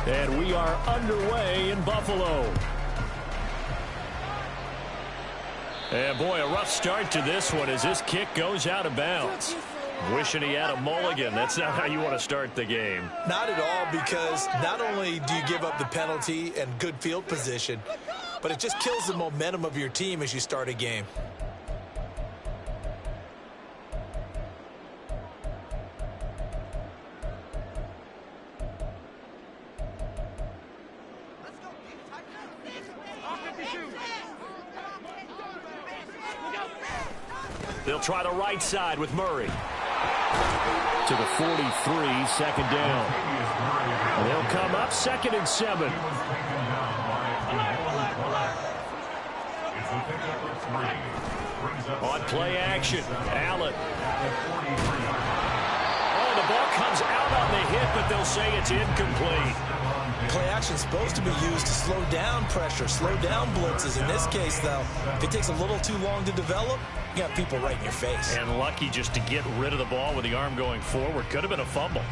And we are underway in Buffalo. And boy, a rough start to this one as this kick goes out of bounds. Wishing he had a mulligan. That's not how you want to start the game. Not at all, because not only do you give up the penalty and good field position, but it just kills the momentum of your team as you start a game. They'll try the right side with Murray. To the 43, second down. They'll come up 2nd and 7. On play action, Allen. Oh, the ball comes out on the hit, but they'll say it's incomplete. Play action is supposed to be used to slow down pressure, slow down blitzes. In this case, though, if it takes a little too long to develop, you got people right in your face. And lucky just to get rid of the ball with the arm going forward. Could have been a fumble.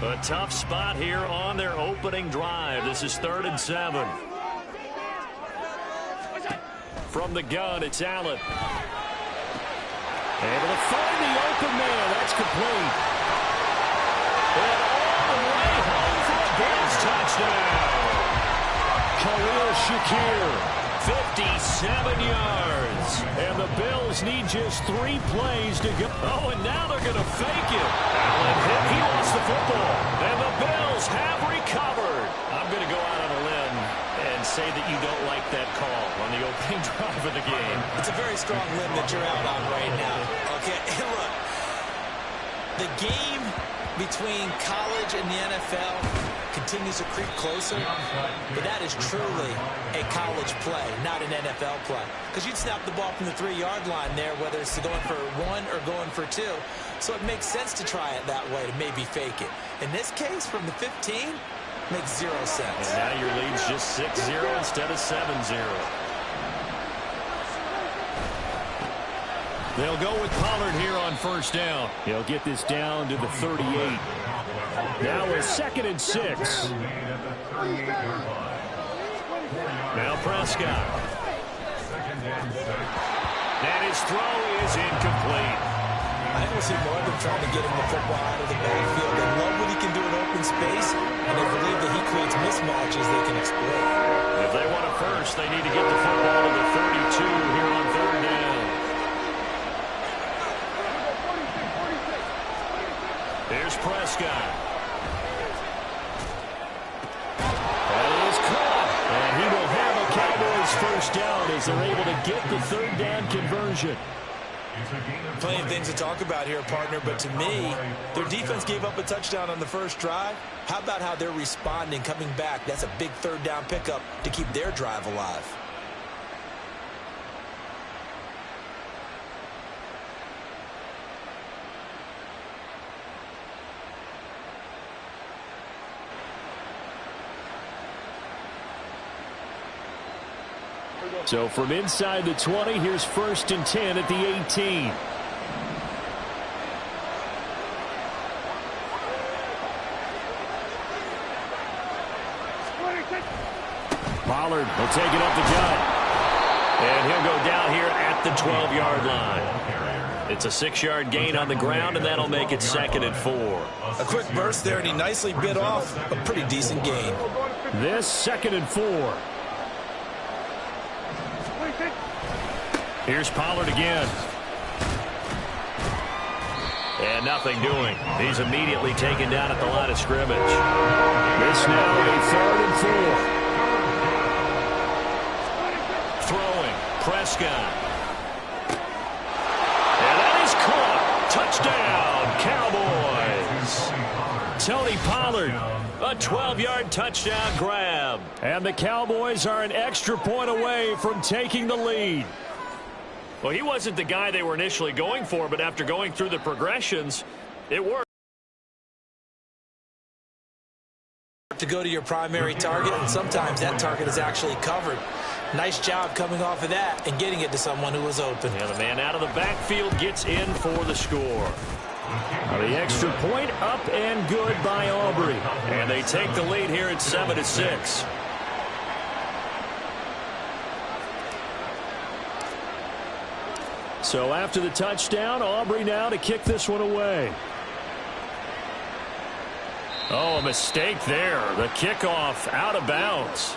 A tough spot here on their opening drive. This is 3rd and 7. From the gun, it's Allen. Able to find the open man. That's complete. And all the way home for a Bills touchdown. Khalil Shakir, 57 yards. And the Bills need just 3 plays to go. Oh, and now they're going to fake it. Allen hit. He lost the football. And the Bills have recovered. I'm going to go out on a limb and say that you don't like that call on the opening drive of the game. It's a very strong limb that you're out on right now. Okay, and look, the game between college and the NFL continues to creep closer, but that is truly a college play, not an NFL play. Because you'd snap the ball from the 3-yard line there, whether it's going for 1 or going for 2. So it makes sense to try it that way to maybe fake it. In this case, from the 15, makes 0 sense. And now your lead's just 6-0 instead of 7-0. They'll go with Pollard here on 1st down. He'll get this down to the 38. Now a 2nd and 6. Now Prescott. And his throw is incomplete. I don't see more of them trying to get him the football out of the backfield. They love what he can do in open space, and they believe that he creates mismatches they can exploit. If they want a first, they need to get the football to the 32 here on 3rd down. Here's Prescott. That is caught. And he will have a Cowboys 1st down as they're able to get the 3rd down conversion. Plenty of things to talk about here, partner, but to me, their defense gave up a touchdown on the first drive. How about how they're responding, coming back? That's a big 3rd down pickup to keep their drive alive. So from inside the 20, here's 1st and 10 at the 18. Pollard will take it up the gut. And he'll go down here at the 12-yard line. It's a 6-yard gain on the ground, and that'll make it 2nd and 4. A quick burst there, and he nicely bit off a pretty decent gain. This 2nd and 4. Here's Pollard again. And nothing doing. He's immediately taken down at the line of scrimmage. This now a 3rd and 4. Throwing. Prescott. And that is caught. Touchdown, Cowboys. Tony Pollard. A 12-yard touchdown grab. And the Cowboys are an extra point away from taking the lead. Well, he wasn't the guy they were initially going for, but after going through the progressions, it worked. To go to your primary target, and sometimes that target is actually covered. Nice job coming off of that and getting it to someone who was open. And the man out of the backfield gets in for the score. The extra point up and good by Aubrey. And they take the lead here at 7-6. So after the touchdown, Aubrey now to kick this one away. Oh, a mistake there. The kickoff out of bounds.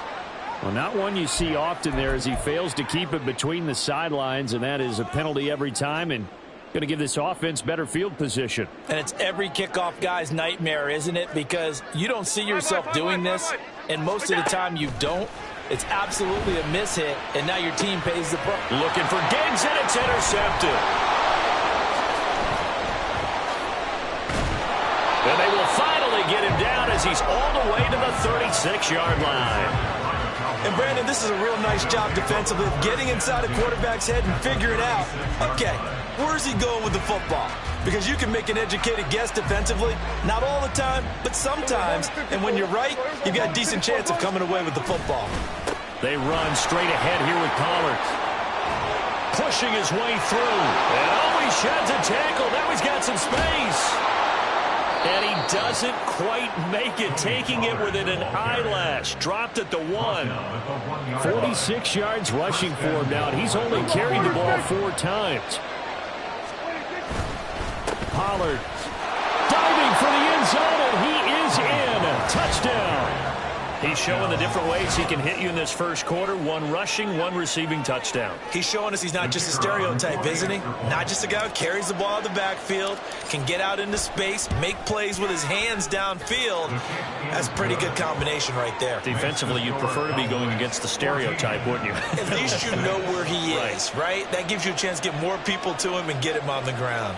Well, not one you see often there as he fails to keep it between the sidelines, and that is a penalty every time and going to give this offense better field position. And it's every kickoff guy's nightmare, isn't it? Because you don't see yourself doing this, and most of the time you don't. It's absolutely a mishit, and now your team pays the price. Looking for Diggs, and it's intercepted. And they will finally get him down as he's all the way to the 36-yard line. And, Brandon, this is a real nice job defensively of getting inside a quarterback's head and figuring out, okay, where's he going with the football? Because you can make an educated guess defensively, not all the time, but sometimes. And when you're right, you've got a decent chance of coming away with the football. They run straight ahead here with Pollard. Pushing his way through. And oh, he sheds a tackle. Now he's got some space. And he doesn't quite make it, taking it within an eyelash. Dropped at the 1. 46 yards rushing for him now, and he's only carried the ball 4 times. Pollard diving for the end zone, and he is in. Touchdown. He's showing the different ways he can hit you in this first quarter. 1 rushing, 1 receiving touchdown. He's showing us he's not just a stereotype, isn't he? Not just a guy who carries the ball in the backfield, can get out into space, make plays with his hands downfield. That's a pretty good combination right there. Defensively, you'd prefer to be going against the stereotype, wouldn't you? At least you know where he is, right? That gives you a chance to get more people to him and get him on the ground.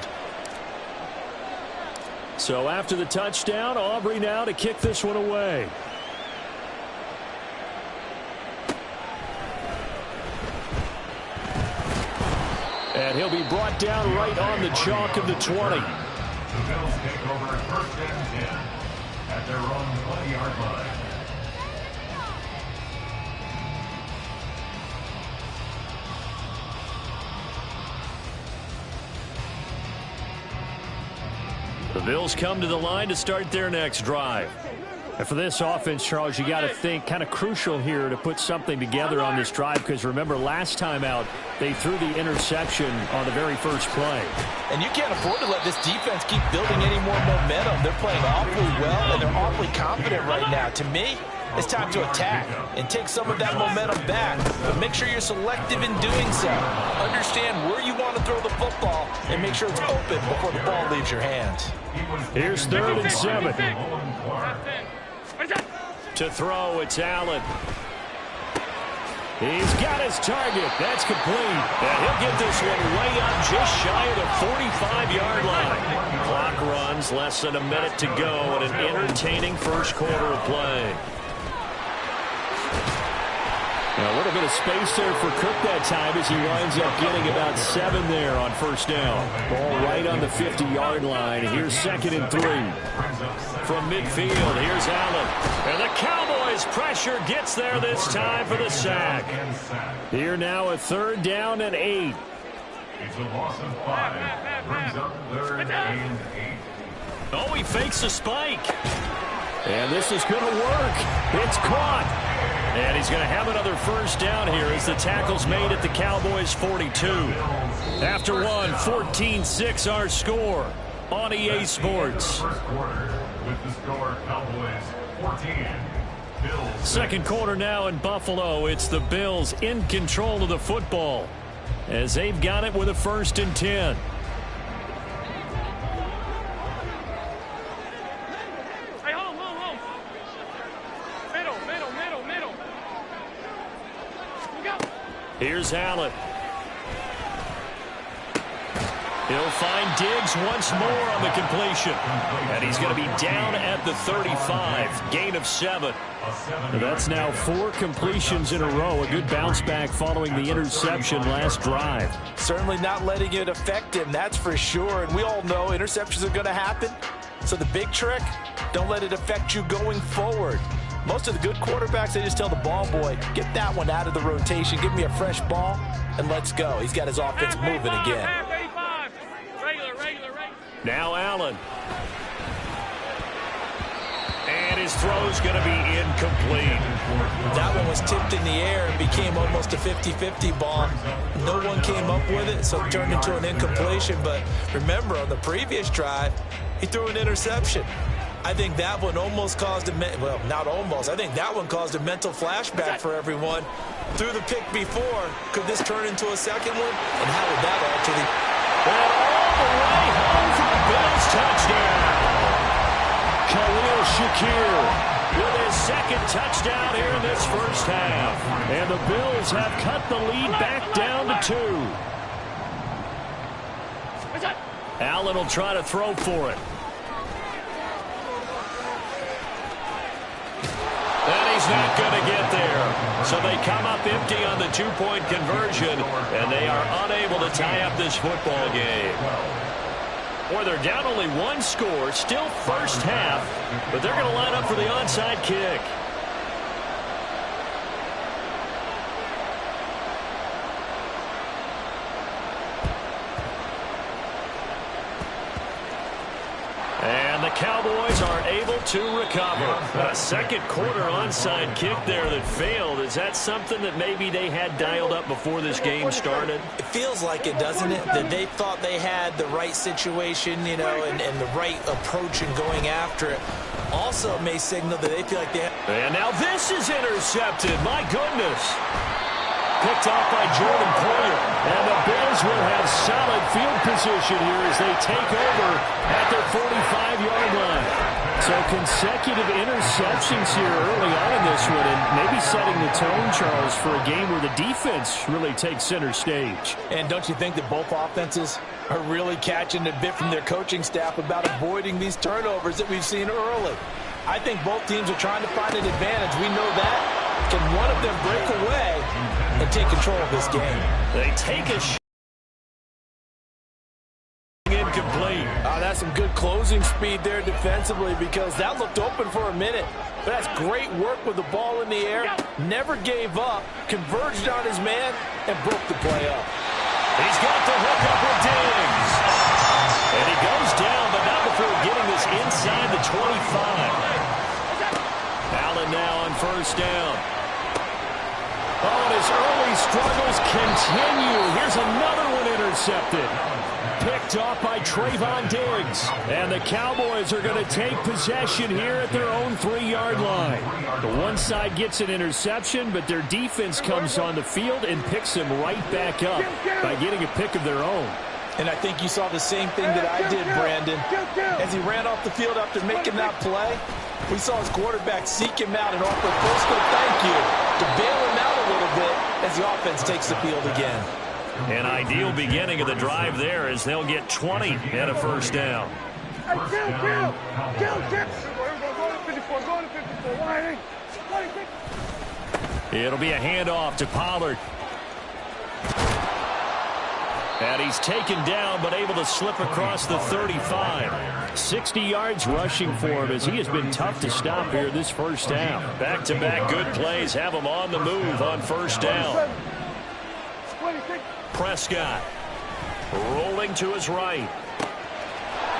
So after the touchdown, Aubrey now to kick this one away. And he'll be brought down right on the chalk of the 20. The Bills take over 1st and 10 at their own 20-yard line. The Bills come to the line to start their next drive. And for this offense, Charles, you got to think kind of crucial here to put something together on this drive, because remember last time out they threw the interception on the very first play. And you can't afford to let this defense keep building any more momentum. They're playing awfully well, and they're awfully confident right now. To me, it's time to attack and take some of that momentum back. But make sure you're selective in doing so. Understand where you want to throw the football and make sure it's open before the ball leaves your hands. Here's 3rd and 7. To throw, it's Allen. He's got his target. That's complete. And he'll get this one way up just shy of the 45-yard line. Clock runs, less than a minute to go in an entertaining first quarter of play. Now a little bit of space there for Cook that time as he winds up getting about 7 there on first down. Ball right on the 50-yard line. Here's 2nd and 3. From midfield, here's Allen. And the Cowboys pressure gets there this time for the sack. Here now a 3rd down and 8. It's a loss of 5. Brings up 3rd and 8. Oh, he fakes a spike. And this is going to work. It's caught. And he's going to have another first down here as the tackle's made at the Cowboys' 42. After one, 14-6 our score on EA Sports. First quarter with the score Cowboys 14. Bills. Second quarter now in Buffalo. It's the Bills in control of the football as they've got it with a 1st and 10. Here's Allen. He'll find Diggs once more on the completion. And he's going to be down at the 35. Gain of 7. That's now 4 completions in a row. A good bounce back following the interception last drive. Certainly not letting it affect him, that's for sure. And we all know interceptions are going to happen. So the big trick, don't let it affect you going forward. Most of the good quarterbacks, they just tell the ball boy, get that one out of the rotation, give me a fresh ball, and let's go. He's got his offense moving again. Now Allen. And his throw's going to be incomplete. That one was tipped in the air and became almost a 50-50 ball. No one came up with it, so it turned into an incompletion. But remember, on the previous drive, he threw an interception. I think that one almost caused a well, not almost. I think that one caused a mental flashback for everyone. Threw the pick before. Could this turn into a second one? And how would that alter the... And all the way home for the Bills touchdown. Khalil Shakir with his second touchdown here in this first half. And the Bills have cut the lead back down to 2. Allen will try to throw for it. And he's not going to get there. So they come up empty on the 2-point conversion, and they are unable to tie up this football game. Or they're down only 1 score, still first half, but they're going to line up for the onside kick. And the Cowboys are able to recover. A second quarter onside kick there that failed. Is that something that maybe they had dialed up before this game started? It feels like it, doesn't it? That they thought they had the right situation, you know, and the right approach in going after it. Also may signal that they feel like they have... And now this is intercepted. My goodness. Picked off by Jordan Poyer. And the Bills will have solid field position here as they take over at their 45-yard line. So consecutive interceptions here early on in this one, and maybe setting the tone, Charles, for a game where the defense really takes center stage. And don't you think that both offenses are really catching a bit from their coaching staff about avoiding these turnovers that we've seen early? I think both teams are trying to find an advantage. We know that. Can one of them break away and take control of this game? They take a shot. Incomplete. That's some good closing speed there defensively, because that looked open for a minute. But that's great work with the ball in the air. Never gave up, converged on his man, and broke the play up. He's got the hook up with Diggs. And he goes down, but not before getting this inside the 25. Allen now on first down. Oh, and his early struggles continue. Here's another one intercepted. Picked off by Trayvon Diggs. And the Cowboys are going to take possession here at their own 3-yard line. The one side gets an interception, but their defense comes on the field and picks them right back up by getting a pick of their own. And I think you saw the same thing that I did, Brandon. As he ran off the field after making that play, we saw his quarterback seek him out and offer a personal thank you to bail him out a little bit as the offense takes the field again. An ideal beginning of the drive there as they'll get 20 at a first down. It'll be a handoff to Pollard. And he's taken down, but able to slip across the 35. 60 yards rushing for him as he has been tough to stop here this first half. Back-to-back good plays have him on the move on first down. Prescott rolling to his right.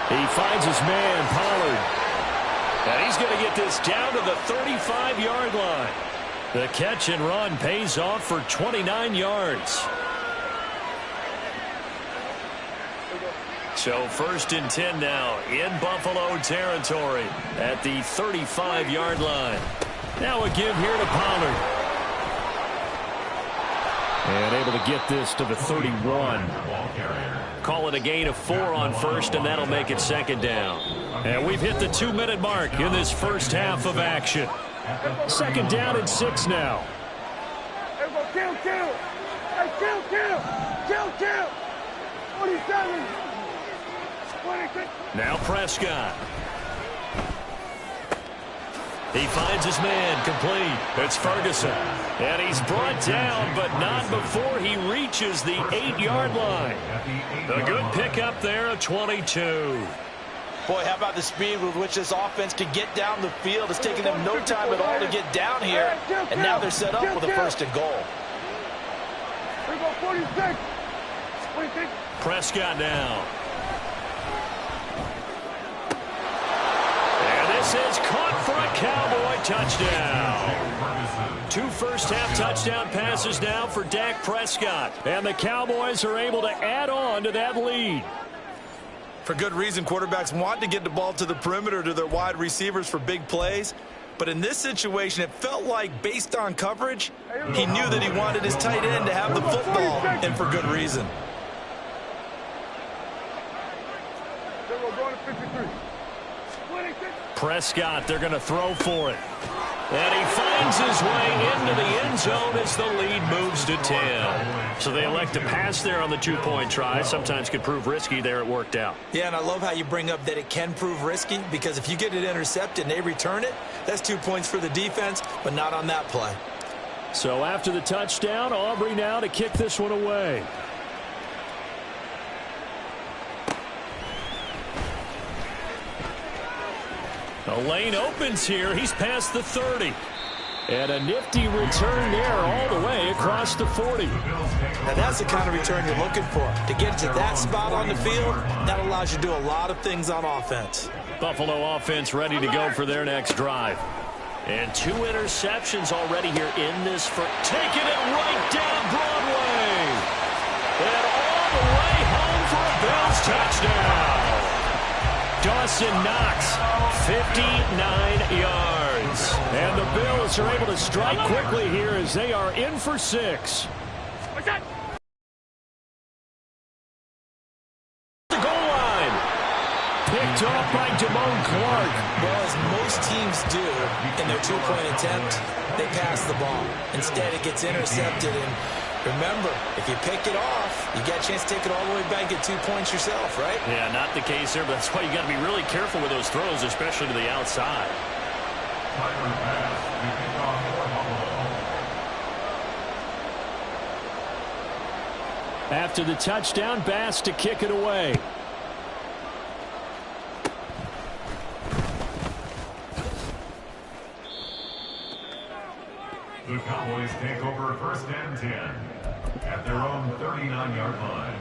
He finds his man, Pollard. And he's going to get this down to the 35-yard line. The catch and run pays off for 29 yards. So first and 10 now in Buffalo territory at the 35-yard line. Now a give here to Pollard. And able to get this to the 31. Call it a gain of 4 on first, and that'll make it second down. And we've hit the 2-minute mark in this first half of action. Second down and 6 now. Kill. 47. Now Prescott. He finds his man complete. It's Ferguson. And he's brought down, but not before he reaches the 8-yard line. A good pickup there at 22. Boy, how about the speed with which this offense could get down the field? It's taken them no time at all to get down here. And now they're set up with a first and goal. 46. Prescott now. This is caught for a Cowboy touchdown. 2 first-half touchdown passes now for Dak Prescott. And the Cowboys are able to add on to that lead. For good reason, quarterbacks want to get the ball to the perimeter to their wide receivers for big plays. But in this situation, it felt like, based on coverage, he knew that he wanted his tight end to have the football, and for good reason. Prescott, they're going to throw for it. And he finds his way into the end zone as the lead moves to 10. So they elect to pass there on the 2-point try. Sometimes could prove risky. There it worked out. Yeah, and I love how you bring up that it can prove risky, because if you get it intercepted and they return it, that's 2 points for the defense, but not on that play. So after the touchdown, Aubrey now to kick this one away. The lane opens here. He's past the 30. And a nifty return there all the way across the 40. Now that's the kind of return you're looking for. To get to that spot on the field, that allows you to do a lot of things on offense. Buffalo offense ready to go for their next drive. And 2 interceptions already here in this first. Taking it right down Broadway. And all the way home for a Bills touchdown. Dawson Knox, 59 yards. And the Bills are able to strike quickly here as they are in for 6. The goal line. Picked off by Damone Clark. Well, as most teams do in their 2-point attempt, they pass the ball. Instead, it gets intercepted. And remember, if you pick it off, you get a chance to take it all the way back and get 2 points yourself, right? Yeah, not the case there, but that's why you got to be really careful with those throws, especially to the outside. After the touchdown, Bass to kick it away. The Cowboys take over 1st and 10 at their own 39-yard line.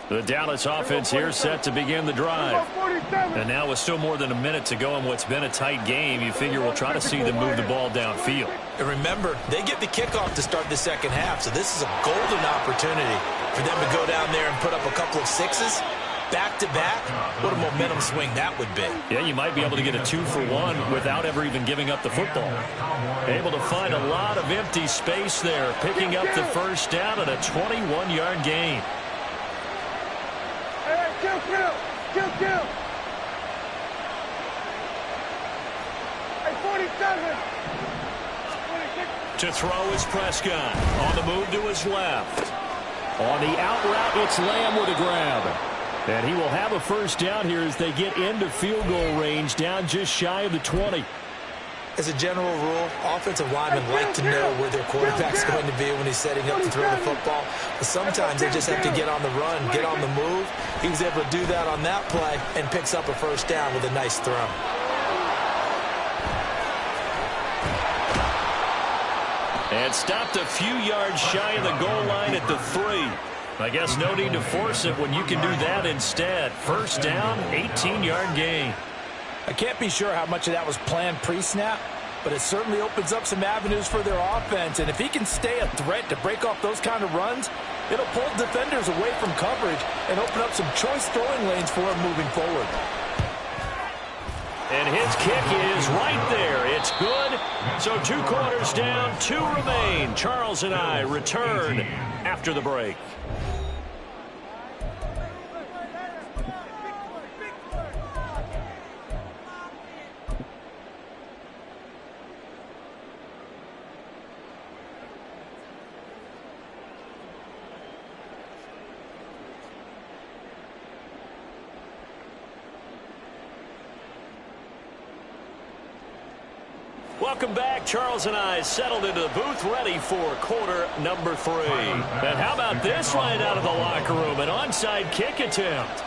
The Dallas offense here set to begin the drive. And now with still more than a minute to go in what's been a tight game, you figure we'll try to see them move the ball downfield. And remember, they get the kickoff to start the second half, so this is a golden opportunity for them to go down there and put up a couple of sixes. Back-to-back, what a momentum swing that would be. Yeah, you might be able to get a 2-for-1 without ever even giving up the football. Able to find a lot of empty space there, picking up the first down at a 21-yard gain. Hey, kill. Hey, 47. To throw is Prescott. On the move to his left. On the out route, it's Lamb with a grab. And he will have a first down here as they get into field goal range, down just shy of the 20. As a general rule, offensive linemen like to know where their quarterback's going to be when he's setting up to throw the football. But sometimes they just have to get on the run, get on the move. He was able to do that on that play and picks up a first down with a nice throw. And stopped a few yards shy of the goal line at the 3. I guess no need to force it when you can do that instead. First down, 18-yard gain. I can't be sure how much of that was planned pre-snap, but it certainly opens up some avenues for their offense. And if he can stay a threat to break off those kind of runs, it'll pull defenders away from coverage and open up some choice throwing lanes for him moving forward. And his kick is right there. It's good. So 2 quarters down, 2 remain. Charles and I return after the break. Welcome back. Charles and I settled into the booth ready for quarter number 3. And how about this right out of the locker room? An onside kick attempt.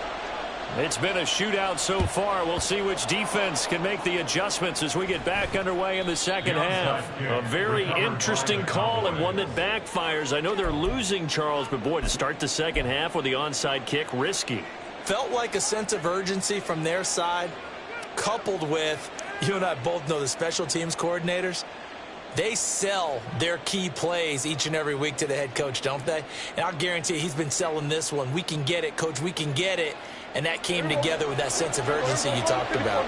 It's been a shootout so far. We'll see which defense can make the adjustments as we get back underway in the second half. A very interesting call and one that backfires. I know they're losing, Charles, but boy, to start the second half with the onside kick, risky. Felt like a sense of urgency from their side. coupled with, you and I both know the special teams coordinators, they sell their key plays each and every week to the head coach, don't they? And I'll guarantee you he's been selling this one. We can get it, coach, we can get it. And that came together with that sense of urgency you talked about.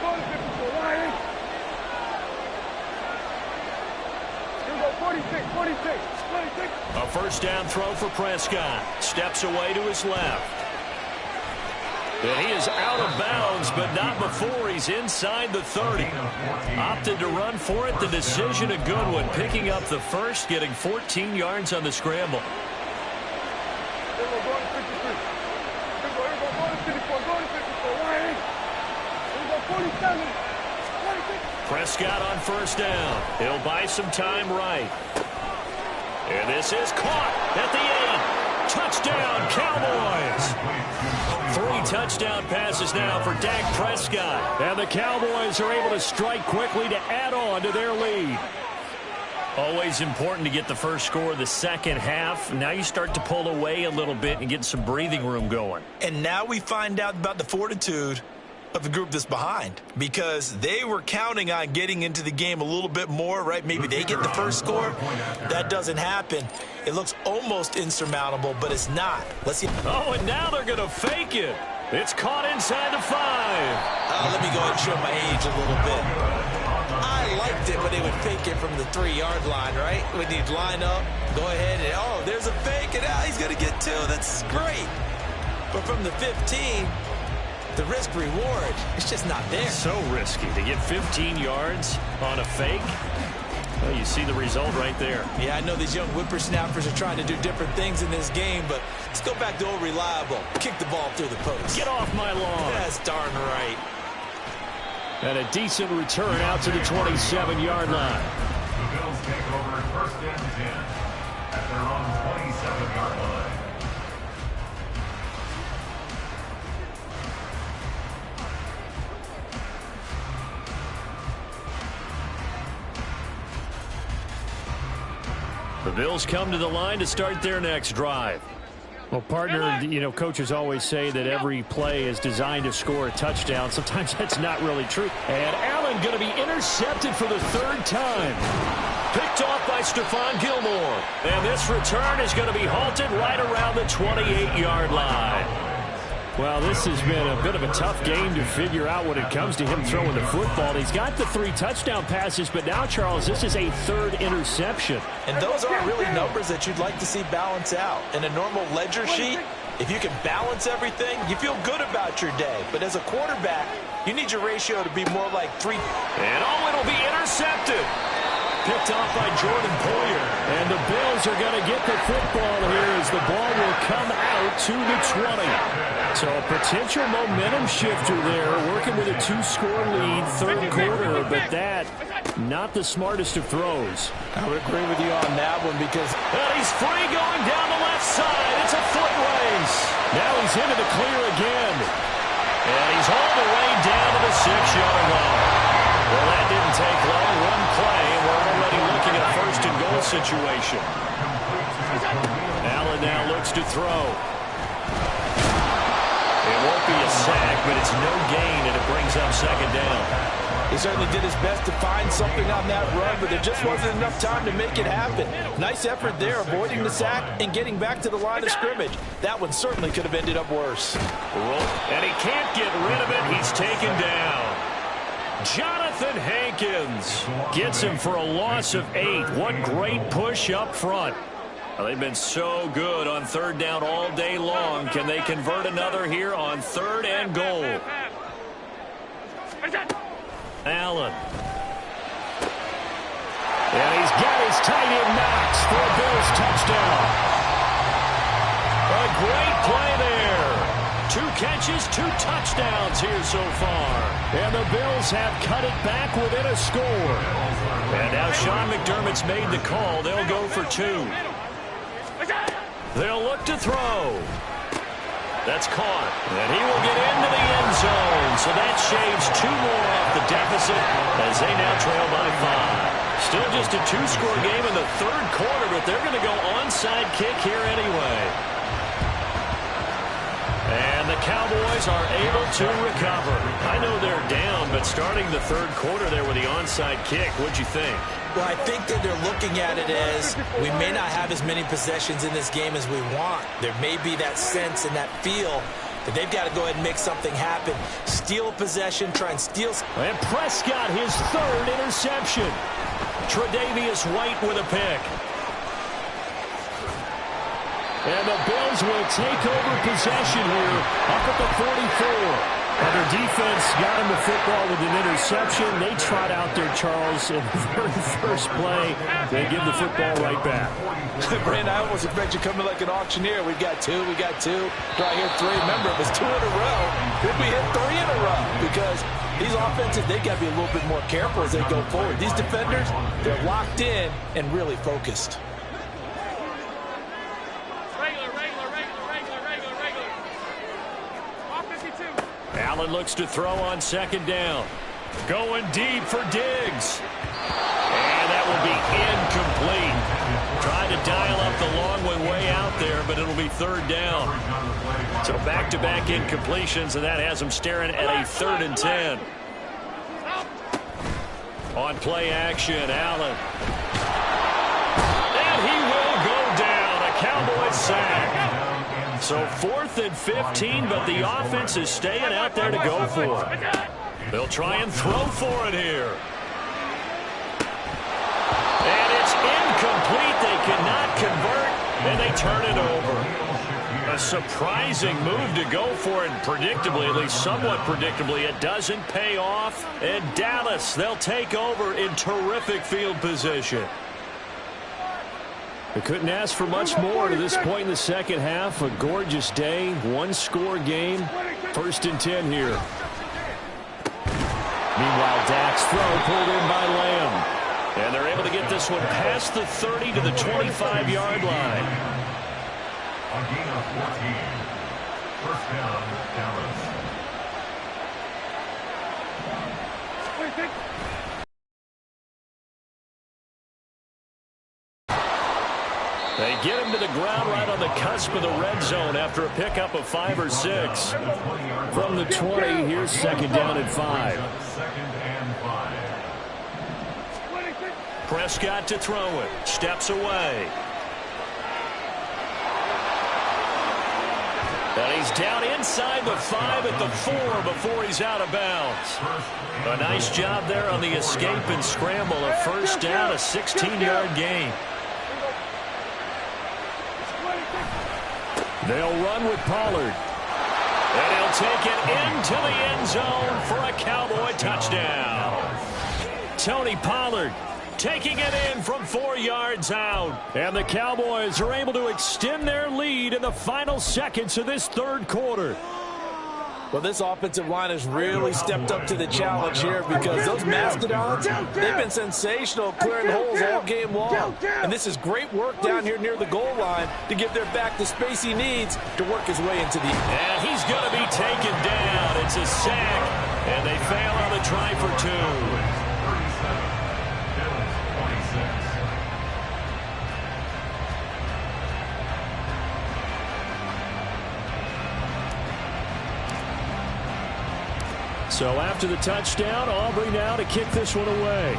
A first down throw for Prescott. Steps away to his left. And he is out of bounds, but not before he's inside the 30. Opted to run for it. The decision a good one. Picking up the first, getting 14 yards on the scramble. Prescott on first down. He'll buy some time right. And this is caught at the 8. Touchdown, Cowboys. 3 touchdown passes now for Dak Prescott. And the Cowboys are able to strike quickly to add on to their lead. Always important to get the first score of the second half. Now you start to pull away a little bit and get some breathing room going. And now we find out about the fortitude of the group that's behind, because they were counting on getting into the game a little bit more, right? Maybe they get the first score. That doesn't happen. It looks almost insurmountable, but it's not. Let's see. Oh, and now they're going to fake it. It's caught inside the 5. Let me go ahead and show my age a little bit. I liked it when they would fake it from the 3-yard line, right? When you'd line up, go ahead and, oh, there's a fake, and he's going to get 2. That's great. But from the 15, the risk-reward, it's just not there. So risky to get 15 yards on a fake. Well, you see the result right there. Yeah, I know these young whippersnappers are trying to do different things in this game, but let's go back to old reliable. Kick the ball through the post. Get off my lawn. That's darn right. And a decent return out to the 27-yard line. The Bills take over first and 10 at their own 27-yard line. The Bills come to the line to start their next drive. Well, partner, you know, coaches always say that every play is designed to score a touchdown. Sometimes that's not really true. And Allen going to be intercepted for the 3rd time. Picked off by Stephon Gilmore. And this return is going to be halted right around the 28-yard line. Well, this has been a bit of a tough game to figure out when it comes to him throwing the football. He's got the 3 touchdown passes, but now, Charles, this is a 3rd interception. And those aren't really numbers that you'd like to see balance out. In a normal ledger sheet, if you can balance everything, you feel good about your day. But as a quarterback, you need your ratio to be more like 3. And it'll be intercepted. Picked off by Jordan Poyer. And the Bills are going to get the football here as the ball will come out to the 20. So a potential momentum shifter there, working with a 2-score lead, 3rd quarter, but that, not the smartest of throws. I would agree with you on that one because he's free going down the left side. It's a foot race. Now he's into the clear again. And he's all the way down to the 6-yard line. Well, that didn't take long. One play, and we're already looking at a 1st and goal situation. Allen now looks to throw. It won't be a sack, but it's no gain, and it brings up 2nd down. he certainly did his best to find something on that run, but there just wasn't enough time to make it happen. Nice effort there, avoiding the sack and getting back to the line of scrimmage. That one certainly could have ended up worse. And he can't get rid of it. He's taken down. Jonathan Hankins gets him for a loss of 8. What great push up front. Well, they've been so good on 3rd down all day long. Can they convert another here on 3rd and goal? Allen. And he's got his tight end Knox for a Bills touchdown. A great play there. 2 catches, 2 touchdowns here so far. And the Bills have cut it back within a score. And now Sean McDermott's made the call. They'll go for 2. They'll look to throw. That's caught. And he will get into the end zone. So that shaves 2 more off the deficit as they now trail by 5. Still just a 2-score game in the 3rd quarter, but they're going to go onside kick here anyway. And the Cowboys are able to recover. I know they're down, but starting the third quarter there with the onside kick, what'd you think? Well, I think that they're looking at it as we may not have as many possessions in this game as we want. There may be that sense and that feel that they've got to go ahead and make something happen. Steal a possession, try and steal. And Prescott, his third interception. Tre'Davious White with a pick. And the Bills will take over possession here up at the 44. And their defense got him the football with an interception. They trot out there, Charles, in the very first play. They give the football right back. Brandon, I almost expect you coming like an auctioneer. We've got two. Do I hear three? Remember, it was 2 in a row. Then we hit 3 in a row because these offenses, they got to be a little bit more careful as they go forward. These defenders, they're locked in and really focused. Allen looks to throw on second down. Going deep for Diggs. And that will be incomplete. Tried to dial up the long way out there, but it'll be third down. So back-to-back incompletions, and that has them staring at a 3rd and 10. On play action, Allen. And he will go down. A Cowboys sack. So 4th and 15, but the offense is staying out there to go for it. They'll try and throw for it here. And it's incomplete. They cannot convert, and they turn it over. A surprising move to go for it, predictably, at least somewhat predictably. It doesn't pay off. And Dallas, they'll take over in terrific field position. They couldn't ask for much more to this point in the second half. A gorgeous day, 1-score game. 1st and 10 here. Meanwhile, Dak's throw pulled in by Lamb. And they're able to get this one past the 30 to the 25-yard line. A gain of 14. First down, Dallas. They get him to the ground right on the cusp of the red zone after a pickup of 5 or 6. From the 20, here's second down and 5. Prescott to throw it. Steps away. And he's down inside the 5 at the 4 before he's out of bounds. A nice job there on the escape and scramble. A first down, a 16-yard gain. They'll run with Pollard. And he'll take it into the end zone for a Cowboy touchdown. Tony Pollard taking it in from 4 yards out. And the Cowboys are able to extend their lead in the final seconds of this third quarter. Well, this offensive line has really stepped up to the challenge here because those Mastodons, they've been sensational clearing holes all game long. And this is great work down here near the goal line to give their back the space he needs to work his way into the... And he's going to be taken down. It's a sack, and they fail on the try for 2. So after the touchdown, Aubrey now to kick this one away.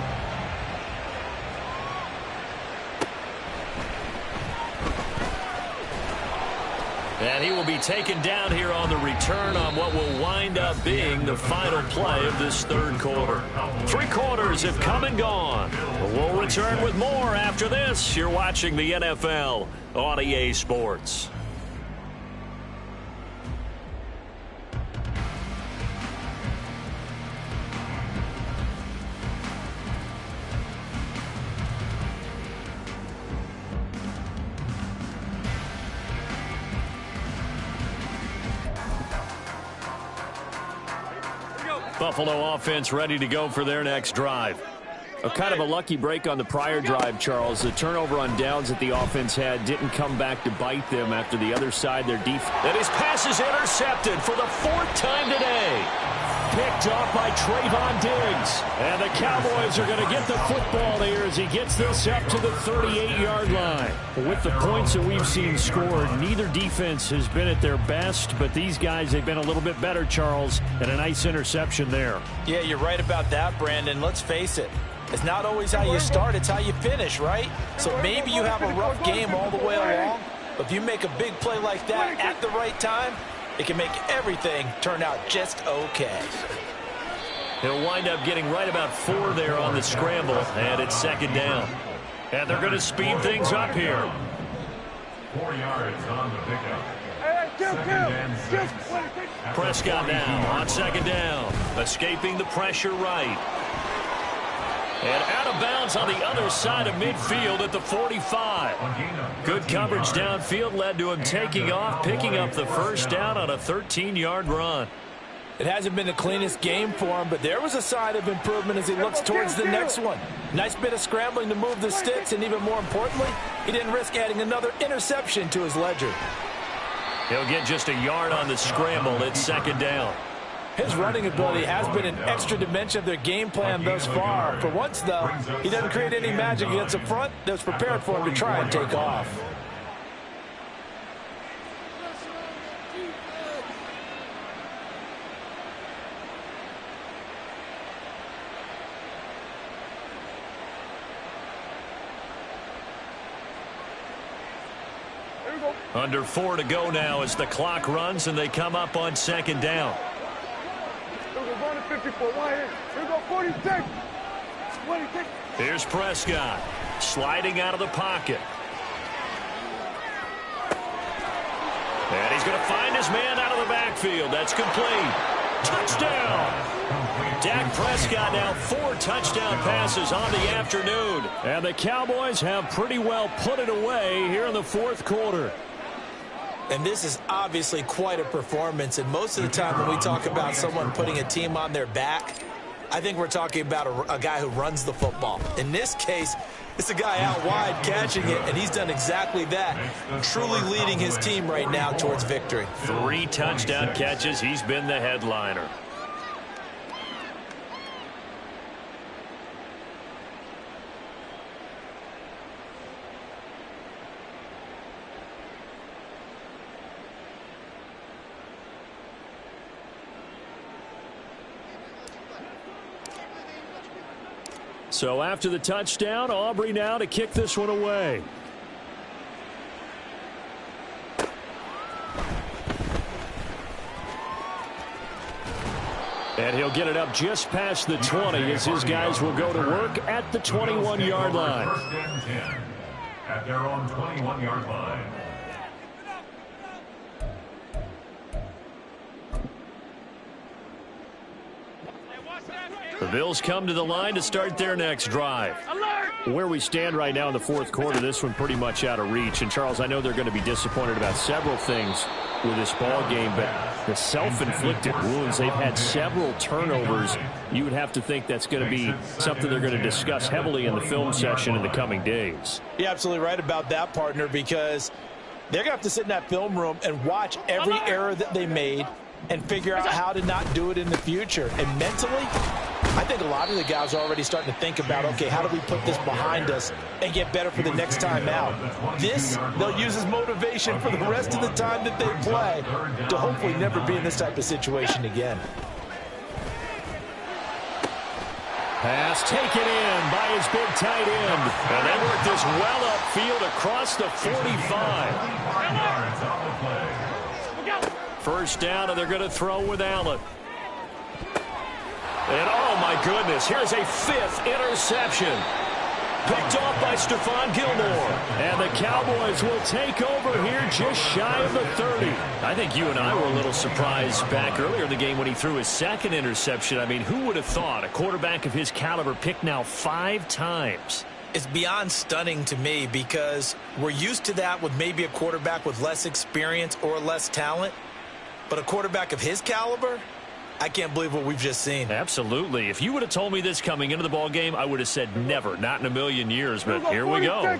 And he will be taken down here on the return on what will wind up being the final play of this third quarter. 3 quarters have come and gone. We'll return with more after this. You're watching the NFL on EA Sports. Buffalo offense ready to go for their next drive. A kind of a lucky break on the prior drive, Charles. The turnover on downs that the offense had didn't come back to bite them after the other side, their defense. And his pass is intercepted for the 4th time today. Picked off by Trayvon Diggs. And the Cowboys are going to get the football here as he gets this up to the 38-yard line. With the points that we've seen scored, neither defense has been at their best, but these guys have been a little bit better, Charles, and a nice interception there. Yeah, you're right about that, Brandon. Let's face it. It's not always how you start, it's how you finish, right? So maybe you have a rough game all the way along, but if you make a big play like that at the right time, it can make everything turn out just okay. He'll wind up getting right about 4 there on the scramble, and it's second down. And they're going to speed things up here. 4 yards on the pickup. Prescott now on second down, escaping the pressure right. And out of bounds on the other side of midfield at the 45. Good coverage downfield led to him taking off, picking up the first down on a 13-yard run. It hasn't been the cleanest game for him, but there was a sign of improvement as he looks towards the next one. Nice bit of scrambling to move the sticks, and even more importantly, he didn't risk adding another interception to his ledger. He'll get just a yard on the scramble. It's second down. His running ability has been an extra dimension of their game plan thus far. For once, though, he doesn't create any magic against the front that's prepared for him to try and take off. Under 4 to go now as the clock runs and they come up on second down. Here's Prescott sliding out of the pocket. And he's going to find his man out of the backfield. That's complete. Touchdown! Dak Prescott now 4 touchdown passes on the afternoon. And the Cowboys have pretty well put it away here in the fourth quarter. And this is obviously quite a performance. And most of the time when we talk about someone putting a team on their back, I think we're talking about a guy who runs the football. In this case, it's a guy out wide catching it, and he's done exactly that, truly leading his team right now towards victory. 3 touchdown catches. He's been the headliner. So after the touchdown, Aubrey now to kick this one away. And he'll get it up just past the 20 as his guys will go to work at the 21-yard line. First and 10 at their own 21-yard line. The Bills come to the line to start their next drive. Where we stand right now in the fourth quarter, this one pretty much out of reach. And, Charles, I know they're going to be disappointed about several things with this ball game, but the self-inflicted wounds, they've had several turnovers. You would have to think that's going to be something they're going to discuss heavily in the film session in the coming days. You're absolutely right about that, partner, because they're going to have to sit in that film room and watch every error that they made and figure out how to not do it in the future. And mentally, I think a lot of the guys are already starting to think about, okay, how do we put this behind us and get better for the next time out? This, they'll use as motivation for the rest of the time that they play to hopefully never be in this type of situation again. Pass taken in by his big tight end. And they work this well upfield across the 45. First down, and they're going to throw with Allen. And, oh, my goodness, here's a 5th interception. Picked off by Stephon Gilmore. And the Cowboys will take over here just shy of the 30. I think you and I were a little surprised back earlier in the game when he threw his 2nd interception. I mean, who would have thought a quarterback of his caliber picked now 5 times? It's beyond stunning to me because we're used to that with maybe a quarterback with less experience or less talent. But a quarterback of his caliber, I can't believe what we've just seen. Absolutely. If you would have told me this coming into the ball game, I would have said never, not in a million years. But here we go.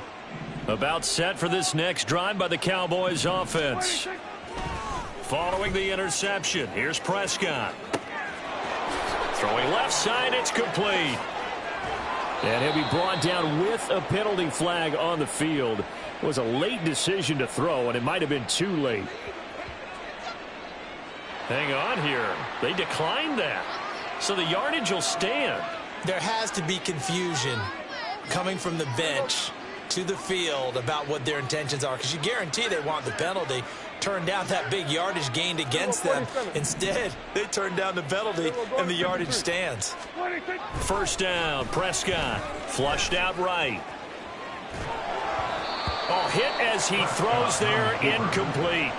About set for this next drive by the Cowboys offense. Following the interception, here's Prescott. Throwing left side, it's complete. And he'll be brought down with a penalty flag on the field. was a late decision to throw, and it might have been too late. Hang on here. They declined that. So the yardage will stand. There has to be confusion coming from the bench to the field about what their intentions are, because you guarantee they want the penalty. Turned down that big yardage gained against them. Instead, they turned down the penalty, and the yardage stands. First down, Prescott. Flushed out right. Oh, hit as he throws there, incomplete.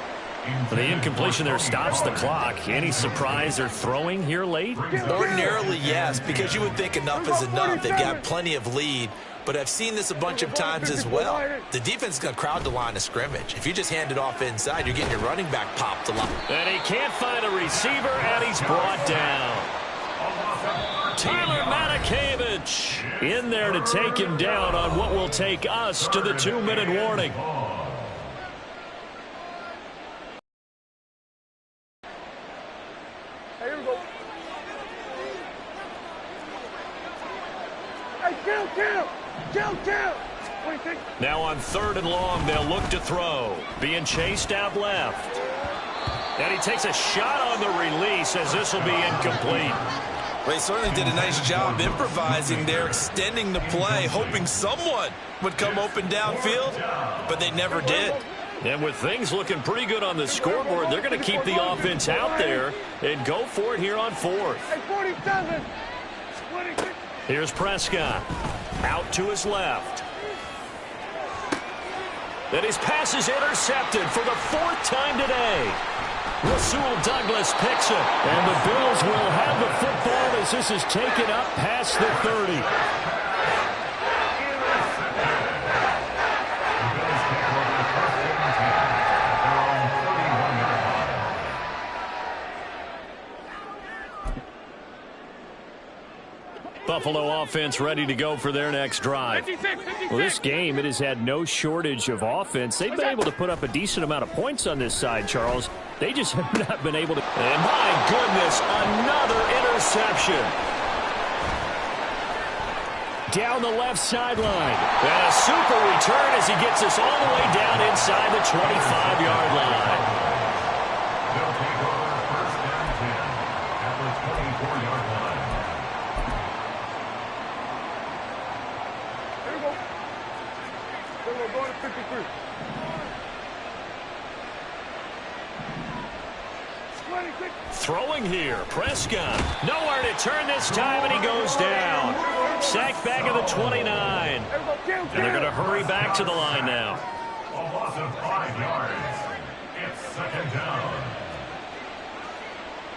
The incompletion there stops the clock. Any surprise they're throwing here late? Ordinarily, yes, because you would think enough is enough. They've got plenty of lead. But I've seen this a bunch of times as well. The defense is going to crowd the line of scrimmage. If you just hand it off inside, you're getting your running back popped a lot. And he can't find a receiver, and he's brought down. Tyler Matakevich in there to take him down on what will take us to the 2-minute warning. Here we go. Hey, kill. Now on 3rd and long, they'll look to throw. Being chased out left. And he takes a shot on the release as this will be incomplete. Well, they certainly did a nice job improvising there, extending the play, hoping someone would come open downfield, but they never did. And with things looking pretty good on the scoreboard, they're going to keep the offense out there and go for it here on 4th. Hey, 47. 26. Here's Prescott. Out to his left. Then his pass is intercepted for the 4th time today. Rasul Douglas picks it. And the Bills will have the football as this is taken up past the 30. Buffalo offense ready to go for their next drive. Well, this game, it has had no shortage of offense. They've been able to put up a decent amount of points on this side, Charles. They just have not been able to. And my goodness, another interception. Down the left sideline. And a super return as he gets us all the way down inside the 25-yard line. They'll take over 1st and 10 at the 24-yard line. Here we go. Going to 53. 26. Throwing here, Prescott. Nowhere to turn this time, and he goes down. Sacked back at the 29. And they're going to hurry back to the line now. A loss of 5 yards. It's 2nd down.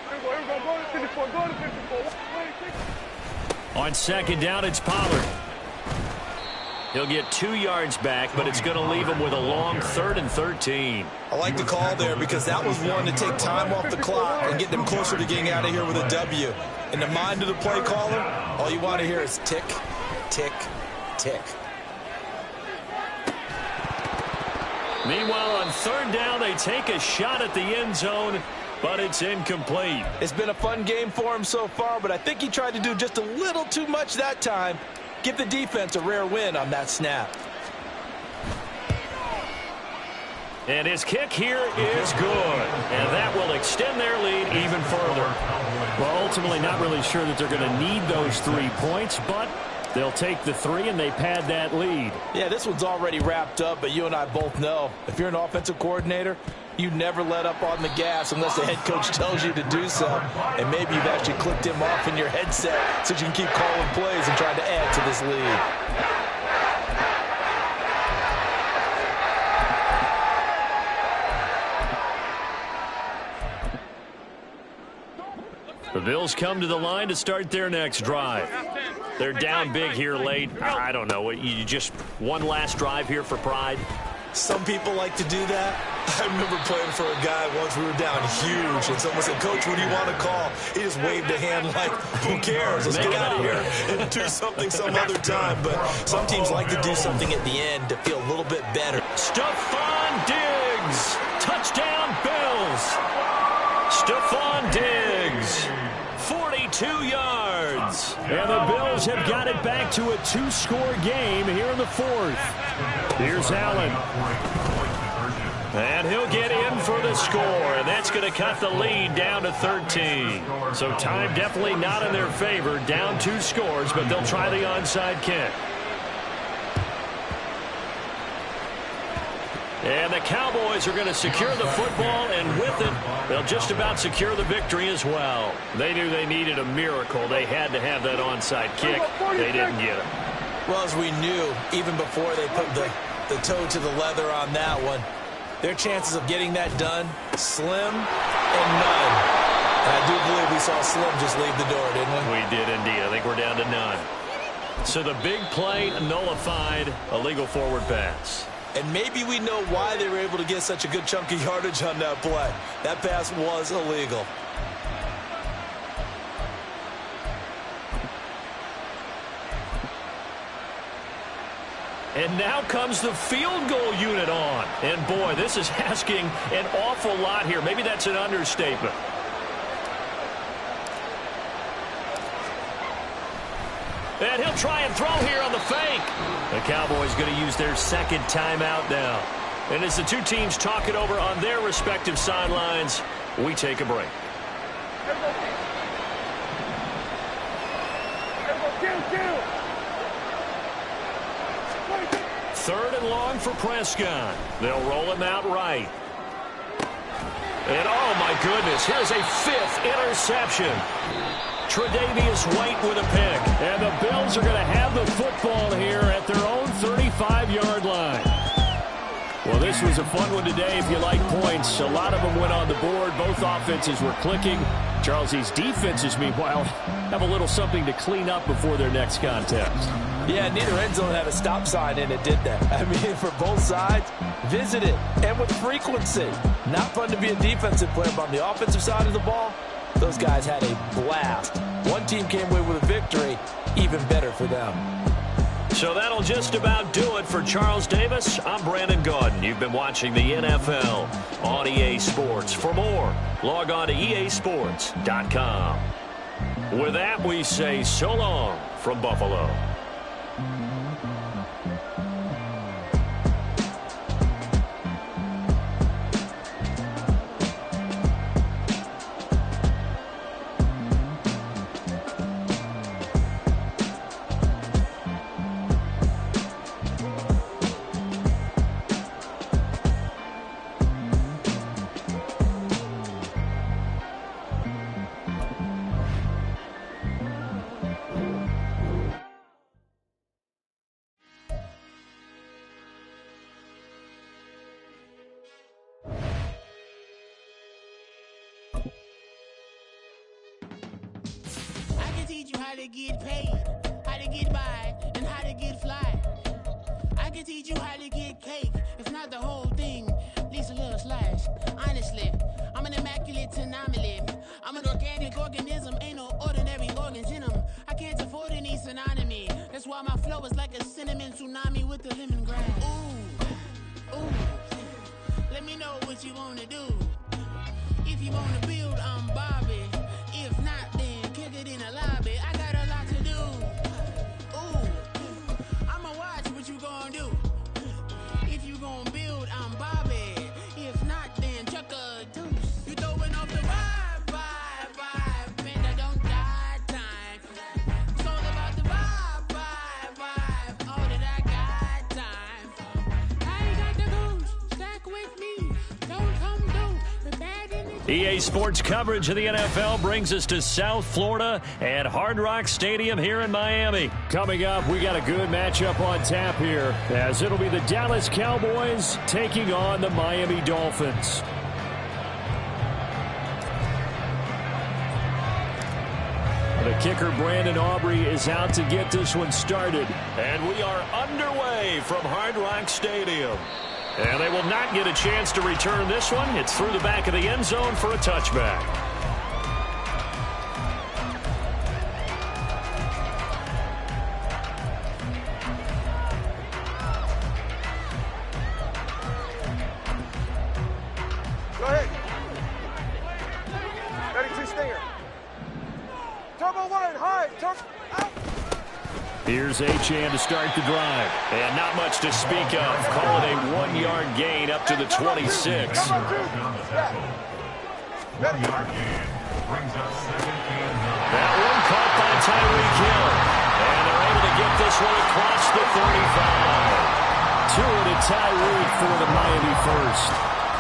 Here we go. Going to 54. Going to 54. 26. On 2nd down, it's Pollard. He'll get 2 yards back, but it's going to leave him with a long 3rd and 13. I like the call there because that was one to take time off the clock and get them closer to getting out of here with a W. In the mind of the play caller, all you want to hear is tick, tick, tick. Meanwhile, on 3rd down, they take a shot at the end zone, but it's incomplete. It's been a fun game for him so far, but I think he tried to do just a little too much that time. Give the defense a rare win on that snap. And his kick here is good. And that will extend their lead even further. Well, ultimately not really sure that they're going to need those 3 points, but they'll take the 3 and they pad that lead. Yeah, this one's already wrapped up, but you and I both know if you're an offensive coordinator, you never let up on the gas unless the head coach tells you to do so. And maybe you've actually clicked him off in your headset so you can keep calling plays and trying to add to this lead. The Bills come to the line to start their next drive. They're down big here late. I don't know. You just one last drive here for pride? Some people like to do that. I remember playing for a guy once. We were down huge, and someone said, "Coach, what do you want to call?" He just waved a hand like, "Who cares? Let's get out of here and do something some other time." But some teams like to do something at the end to feel a little bit better. Stephon Diggs. Touchdown, Bills. Stephon Diggs. 42 2 yards. And the Bills have got it back to a 2-score game here in the 4th. Here's Allen. And he'll get in for the score, and that's going to cut the lead down to 13. So time definitely not in their favor. Down 2 scores, but they'll try the onside kick. And the Cowboys are going to secure the football, and with it, they'll just about secure the victory as well. They knew they needed a miracle. They had to have that onside kick. They didn't get it. Well, as we knew, even before they put the toe to the leather on that one, their chances of getting that done, slim and none. And I do believe we saw Slim just leave the door, didn't we? We did indeed. I think we're down to none. So the big play nullified, a legal forward pass. And maybe we know why they were able to get such a good chunk of yardage on that play. That pass was illegal. And now comes the field goal unit on. And, boy, this is asking an awful lot here. Maybe that's an understatement. And he'll try and throw here on the fake. The Cowboys going to use their second timeout now. And as the two teams talk it over on their respective sidelines, we take a break. Third and long for Prescott. They'll roll him out right. And, oh, my goodness, here's a 5th interception. Tre'Davious White with a pick. And the Bills are going to have the football here at their own 35-yard line. Well, this was a fun one today if you like points. A lot of them went on the board. Both offenses were clicking. Charles, these defenses, meanwhile, have a little something to clean up before their next contest. Yeah, neither end zone had a stop sign in it, did that. I mean, for both sides, visit it, and with frequency. Not fun to be a defensive player, but on the offensive side of the ball, those guys had a blast. One team came away with a victory, even better for them. So that'll just about do it for Charles Davis. I'm Brandon Gaudin. You've been watching the NFL on EA Sports. For more, log on to easports.com. With that, we say so long from Buffalo. Get paid, how to get by, and how to get fly. I can teach you how to get cake, if not the whole thing, at least a little slice. Honestly, I'm an immaculate anomaly. I'm an organic organism, ain't no ordinary organs in them. I can't afford any synonymy. That's why my flow is like a cinnamon tsunami with the lemongrass. Ooh, let me know what you wanna do. If you wanna build, I'm Bobby. If not, then kick it in the lobby. I got a lot to do. Ooh, I'ma watch what you gonna do. If you gonna build, I'm Bobby. If not, then chuck a deuce. You throwing off the vibe, and I don't die time. It's all about the vibe, all that I got time. I got the goose, stack with me. Don't come through the bad in the EA Sports coverage of the NFL brings us to South Florida at Hard Rock Stadium here in Miami. Coming up, we got a good matchup on tap here, as it'll be the Dallas Cowboys taking on the Miami Dolphins. The kicker, Brandon Aubrey, is out to get this one started. And we are underway from Hard Rock Stadium. And they will not get a chance to return this one. It's through the back of the end zone for a touchback. Go ahead. 32 stinger. Turbo. Here's Achane to start the drive. And not much to speak of. Call it a 1-yard gain up to the 26. 1-yard gain brings up 2nd and 9. That one caught by Tyreek Hill. And they're able to get this one across the 35. Tua to Tyreek for the Miami first.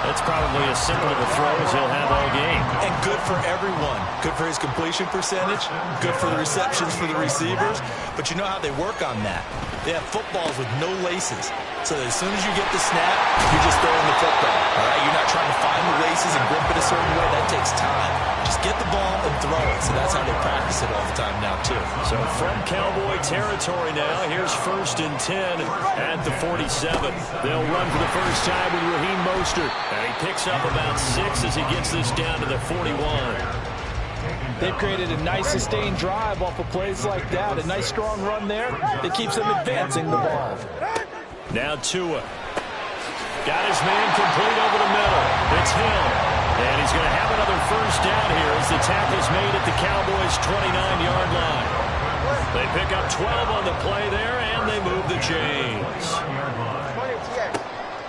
That's probably as simple of a throw as he'll have all game. And good for everyone. Good for his completion percentage. Good for the receptions for the receivers. But you know how they work on that. They have footballs with no laces. So as soon as you get the snap, you're just throwing the football. All right? You're not trying to find the laces and grip it a certain way. That takes time. Just get the ball and throw it. So that's how they practice it all the time now, too. So from Cowboy territory now, here's 1st and 10 at the 47. They'll run for the first time with Raheem Mostert. And he picks up about 6 as he gets this down to the 41. They've created a nice sustained drive off of plays like that. A nice strong run there that keeps them advancing the ball. Now Tua. Got his man complete over the middle. It's Hill. And he's going to have another first down here as the tackle's made at the Cowboys' 29-yard line. They pick up 12 on the play there, and they move the chains.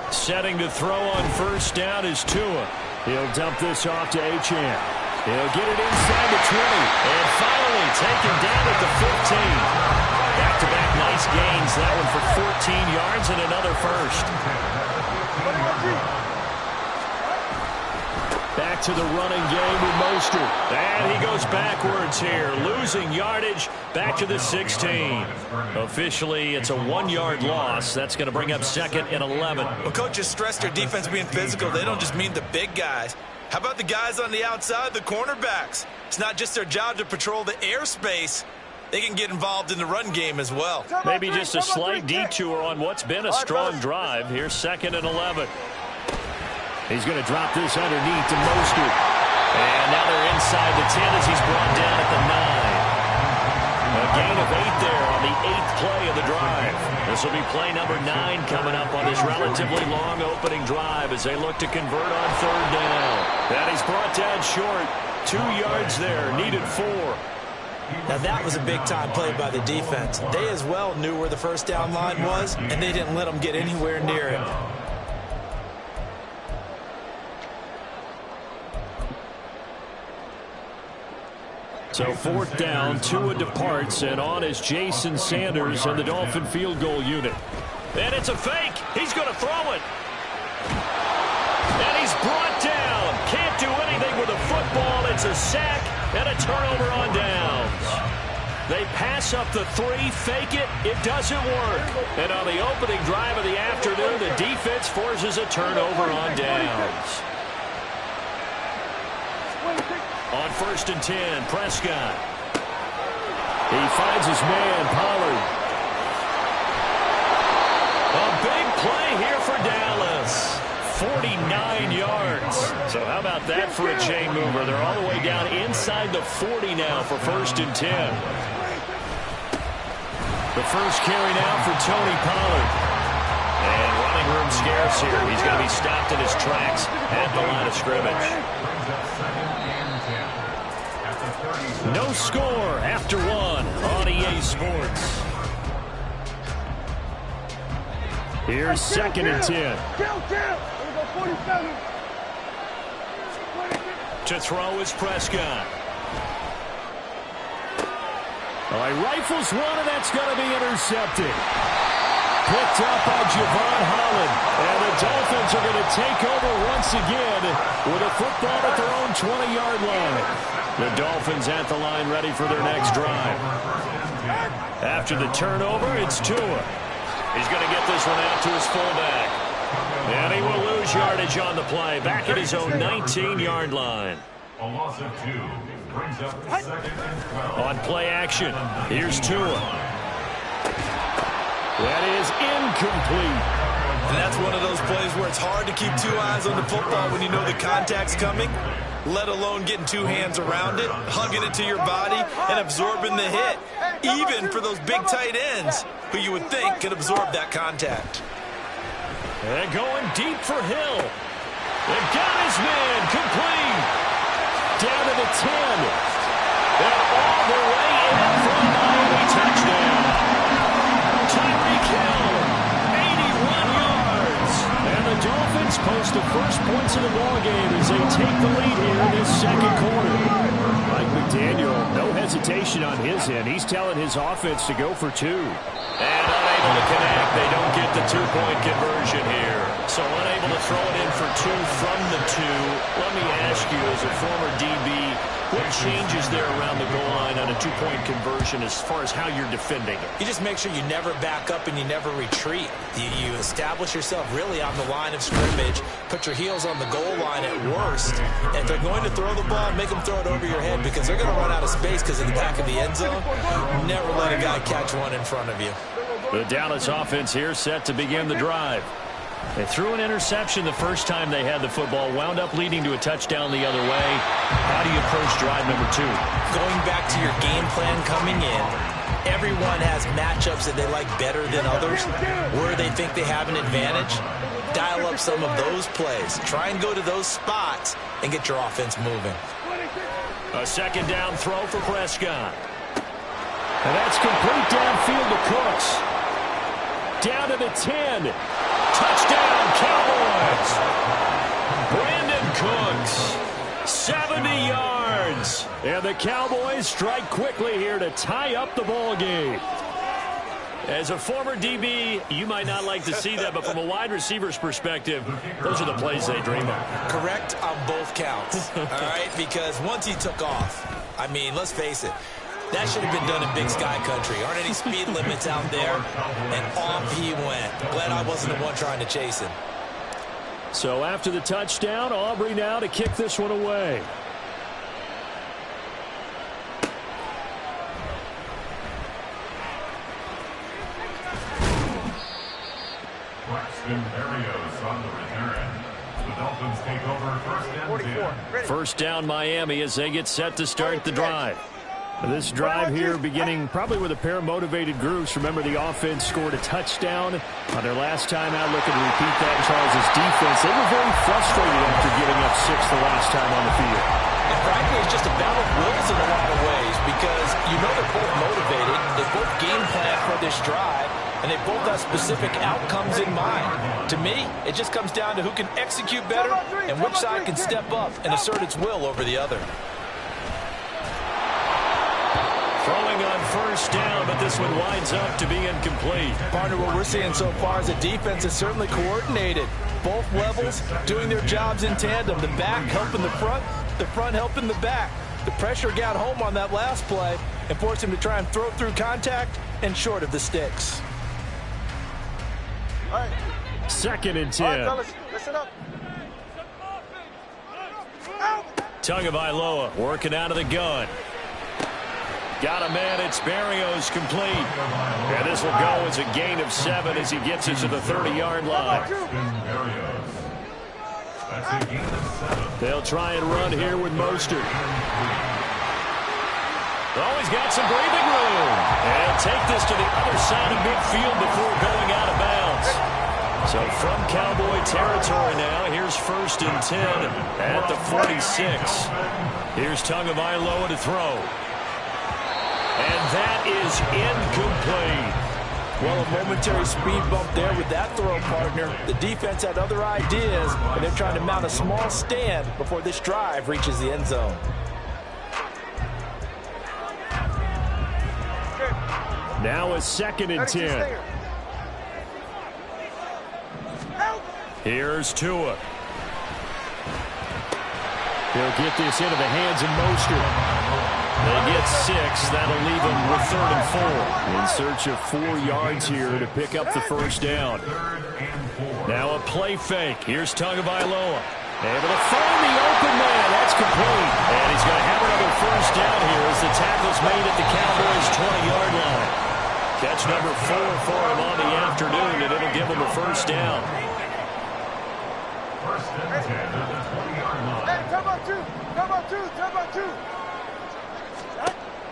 Setting to throw on first down is Tua. He'll dump this off to Achane. He'll get it inside the 20. And finally taken down at the 15. Back-to-back nice gains. That one for 14 yards and another first. Back to the running game with Mostert. And he goes backwards here, losing yardage back to the 16. Officially, it's a 1-yard loss. That's going to bring up 2nd and 11. Well, coaches stress their defense being physical. They don't just mean the big guys. How about the guys on the outside, the cornerbacks? It's not just their job to patrol the airspace. They can get involved in the run game as well. Maybe just a slight detour on what's been a strong drive. Here's 2nd and 11. He's going to drop this underneath to Mostert. And now they're inside the 10 as he's brought down at the 9. A gain of 8 there on the 8th play of the drive. This will be play number 9 coming up on this relatively long opening drive as they look to convert on 3rd down. And he's brought down short. 2 yards there, needed 4. Now that was a big-time play by the defense. They as well knew where the first down line was, and they didn't let them get anywhere near it. So 4th down, Tua departs, and on is Jason Sanders and the Dolphin field goal unit. And it's a fake. He's going to throw it. And he's brought down. Can't do anything with a football. It's a sack and a turnover on downs. They pass up the 3, fake it. It doesn't work. And on the opening drive of the afternoon, the defense forces a turnover on downs. On 1st and 10, Prescott. He finds his man, Pollard. A big play here for Dallas. 49 yards. So how about that for a chain mover? They're all the way down inside the 40 now for 1st and 10. The first carry now for Tony Pollard. And running room scarce here. He's going to be stopped in his tracks at the line of scrimmage. No score after 1 on EA Sports. Here's 2nd and 10. To throw is Prescott. All right, rifles one, and that's going to be intercepted. Picked up by Javon Holland. And the Dolphins are going to take over once again with a football at their own 20-yard line. The Dolphins at the line ready for their next drive. After the turnover, it's Tua. He's going to get this one out to his fullback. And he will lose yardage on the play. Back at his own 19-yard line. A loss of 2 brings up 2nd and 12. On play action, here's Tua. That is incomplete. And that's one of those plays where it's hard to keep 2 eyes on the football when you know the contact's coming, let alone getting 2 hands around it, hugging it to your body, and absorbing the hit. Even for those big tight ends who you would think could absorb that contact. And going deep for Hill. And got his man complete. Down to the 10. And all the way in for a Miami touchdown. Dolphins post the first points of the ball game as they take the lead here in this second quarter. Mike McDaniel, no hesitation on his end. He's telling his offense to go for two. And unable to connect. They don't get the two-point conversion here. So unable to throw it in for two from the two. Let me ask you, as a former DB, what changes there around the goal line on a two-point conversion as far as how you're defending it? You just make sure you never back up and you never retreat. You establish yourself really on the line of scrimmage, put your heels on the goal line at worst. And if they're going to throw the ball, make them throw it over your head because they're going to run out of space because of the back of the end zone. Never let a guy catch one in front of you. The Dallas offense here set to begin the drive. They threw an interception the first time they had the football, wound up leading to a touchdown the other way. How do you approach drive number two? Going back to your game plan coming in, everyone has matchups that they like better than others. Where they think they have an advantage, dial up some of those plays. Try and go to those spots and get your offense moving. A second down throw for Prescott. And that's complete downfield to Cooks. Down to the 10. Touchdown, Cowboys. Brandon Cooks, 70 yards. And the Cowboys strike quickly here to tie up the ball game. As a former DB, you might not like to see that, but from a wide receiver's perspective, those are the plays they dream of. Correct on both counts, all right? Because once he took off, I mean, let's face it, that should have been done in Big Sky Country. Aren't any speed limits out there? And off he went. Glad I wasn't the one trying to chase him. So after the touchdown, Aubrey now to kick this one away. Braxton Berrios on the return. The Dolphins take over first and 10. First down Miami as they get set to start the drive. This drive here beginning probably with a pair of motivated groups. Remember, the offense scored a touchdown on their last time out. Looking to repeat that in Charles' defense. They were very frustrated after giving up 6 the last time on the field. And frankly, it's just a battle of wills in a lot of ways because you know they're both motivated. They both game plan for this drive, and they both have specific outcomes in mind. To me, it just comes down to who can execute better and which side can step up and assert its will over the other. Throwing on first down, but this one winds up to be incomplete. Partner, what we're seeing so far is the defense is certainly coordinated. Both levels doing their jobs in tandem. The back helping the front helping the back. The pressure got home on that last play and forced him to try and throw through contact and short of the sticks. All right. Second and 10. All right, fellas, listen up. Tagovailoa working out of the gun. Got a man, it's Berrios complete. And this will go as a gain of 7 as he gets it to the 30-yard line. They'll try and run here with Mostert. Oh, he's got some breathing room. And take this to the other side of midfield before going out of bounds. So from Cowboy territory now, here's first and 10 at the 46. Here's Tagovailoa to throw. And that is incomplete. Well, a momentary speed bump there with that throw, partner. The defense had other ideas, and they're trying to mount a small stand before this drive reaches the end zone. Now a second and 10. Here's Tua. He'll get this into the hands of Mostert. They get 6. That'll leave them with 3rd and 4. In search of 4 yards here to pick up the first down. Now a play fake. Here's Tagovailoa. Able to find the open man. That's complete. And he's going to have another first down here as the tackle's made at the Cowboys' 20-yard line. Catch number 4 for him on the afternoon, and it'll give him a first down. First and 10 at the 20-yard line. Hey, come on, two.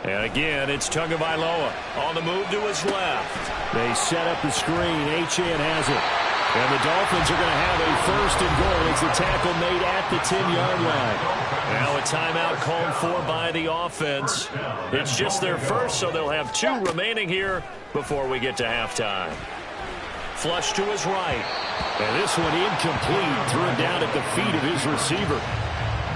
And again, it's Tagovailoa on the move to his left. They set up the screen. Achane has it. And the Dolphins are going to have a first and goal as the tackle made at the 10-yard line. Now a timeout called for by the offense. It's just their first, so they'll have 2 remaining here before we get to halftime. Flush to his right. And this one incomplete. Threw it down at the feet of his receiver.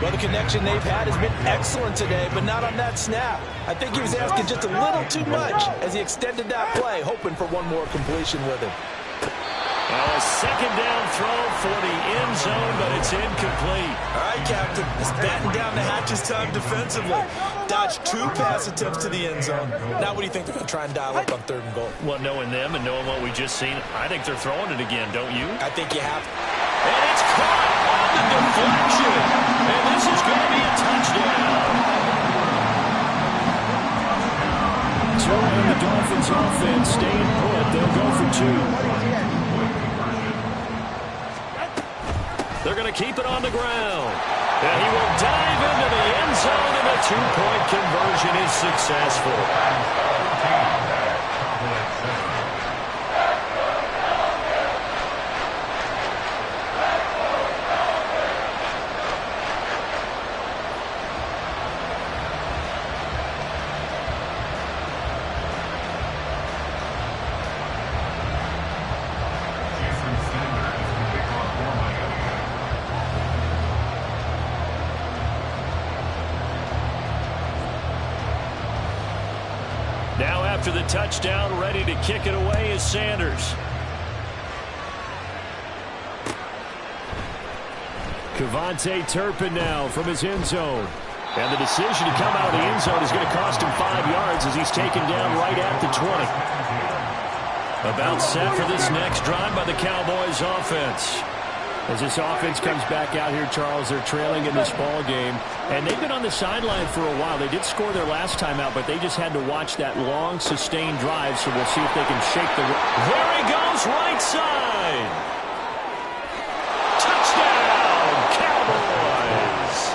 Well, the connection they've had has been excellent today, but not on that snap. I think he was asking just a little too much as he extended that play, hoping for one more completion with him. A second down throw for the end zone, but it's incomplete. All right, Captain. It's batten down the hatches time defensively. Dodged 2 pass attempts to the end zone. Now what do you think they're going to try and dial up on 3rd and goal? Well, knowing them and knowing what we just seen, I think they're throwing it again, don't you? I think you have to. And it's caught on the deflection. And this is going to be a touchdown. So on the Dolphins offense, staying put. They'll go for 2. They're going to keep it on the ground. And he will dive into the end zone, and the 2-point conversion is successful. Now after the touchdown, ready to kick it away is Sanders. Kevontae Turpin now from his end zone. And the decision to come out of the end zone is going to cost him 5 yards as he's taken down right at the 20. About set for this next drive by the Cowboys offense. As this offense comes back out here, Charles, they're trailing in this ball game. And they've been on the sideline for a while. They did score their last time out, but they just had to watch that long, sustained drive. So we'll see if they can shake the... There he goes, right side. Touchdown, Cowboys.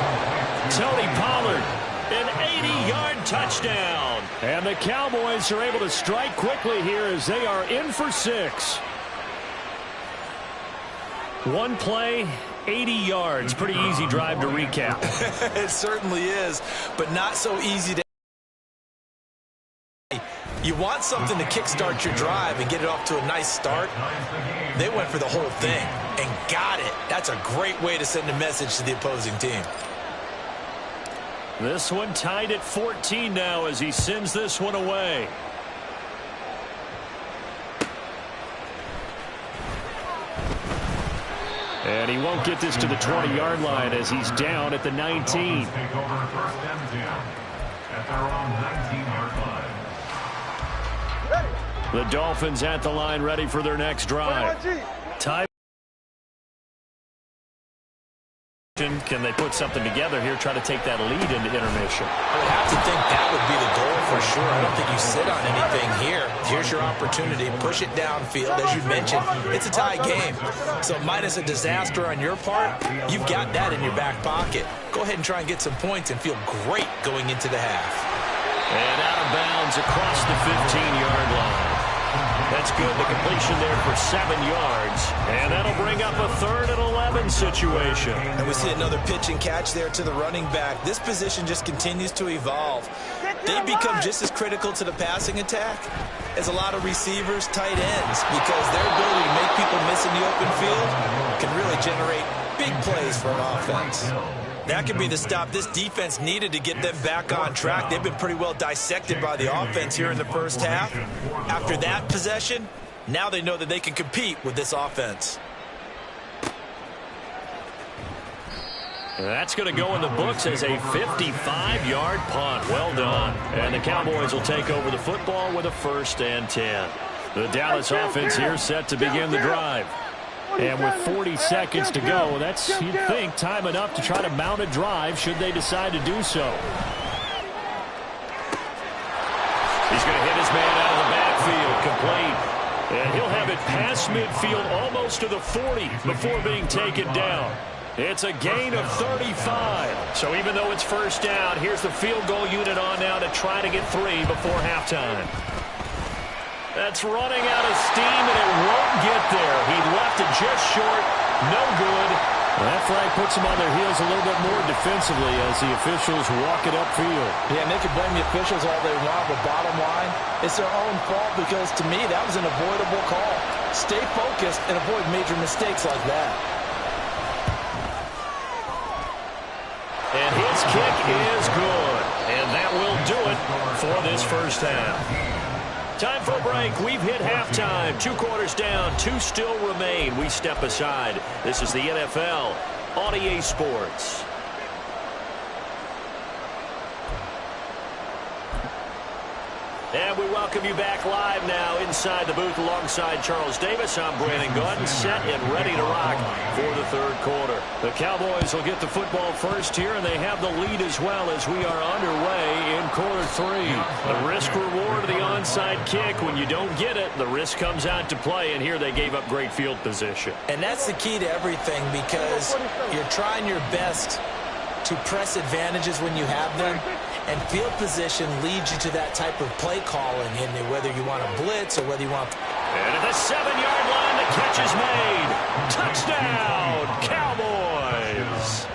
Tony Pollard, an 80-yard touchdown. And the Cowboys are able to strike quickly here as they are in for 6. One play, 80 yards. Pretty easy drive to recap. It certainly is, but not so easy to... You want something to kickstart your drive and get it off to a nice start. They went for the whole thing and got it. That's a great way to send a message to the opposing team. This one tied at 14 now as he sends this one away. And he won't get this to the 20-yard line as he's down at the 19. Take over 1st and 10 at their own 19-yard line. The Dolphins at the line ready for their next drive. Tie. Can they put something together here, try to take that lead into intermission? I would have to think that would be the goal for sure. I don't think you sit on anything here. Here's your opportunity. Push it downfield. As you mentioned, it's a tie game. So minus a disaster on your part, you've got that in your back pocket. Go ahead and try and get some points and feel great going into the half. And out of bounds across the 15-yard line. That's good. The completion there for 7 yards. And that'll bring up a 3rd and 11 situation. And we see another pitch and catch there to the running back. This position just continues to evolve. They become just as critical to the passing attack as a lot of receivers, tight ends, because their ability to make people miss in the open field can really generate big plays for an offense. That could be the stop this defense needed to get them back on track. They've been pretty well dissected by the offense here in the first half. After that possession, now they know that they can compete with this offense. That's going to go in the books as a 55-yard punt. Well done. And the Cowboys will take over the football with a 1st and 10. The Dallas offense here set to begin the drive. And with 40 seconds to go, that's, you'd think, time enough to try to mount a drive should they decide to do so. He's going to hit his man out of the backfield, complete. And he'll have it past midfield almost to the 40 before being taken down. It's a gain of 35. So even though it's 1st down, here's the field goal unit on now to try to get 3 before halftime. That's running out of steam, and it won't get there. He left it just short. No good. That flag puts them on their heels a little bit more defensively as the officials walk it upfield. Yeah, and they can blame the officials all they want, but bottom line, it's their own fault because, to me, that was an avoidable call. Stay focused and avoid major mistakes like that. And his kick is good. And that will do it for this first half. Time for a break. We've hit halftime. 2 quarters down. 2 still remain. We step aside. This is the NFL on EA Sports. And we welcome you back live now inside the booth alongside Charles Davis. I'm Brandon Gaudin, set and ready to rock for the third quarter. The Cowboys will get the football first here, and they have the lead as well as we are underway in quarter 3. The risk-reward of the onside kick. When you don't get it, the risk comes out to play, and here they gave up great field position. And that's the key to everything, because you're trying your best to press advantages when you have them. And field position leads you to that type of play calling, in whether you want to blitz or whether you want to... And at the 7-yard line, the catch is made. Touchdown, Cowboys.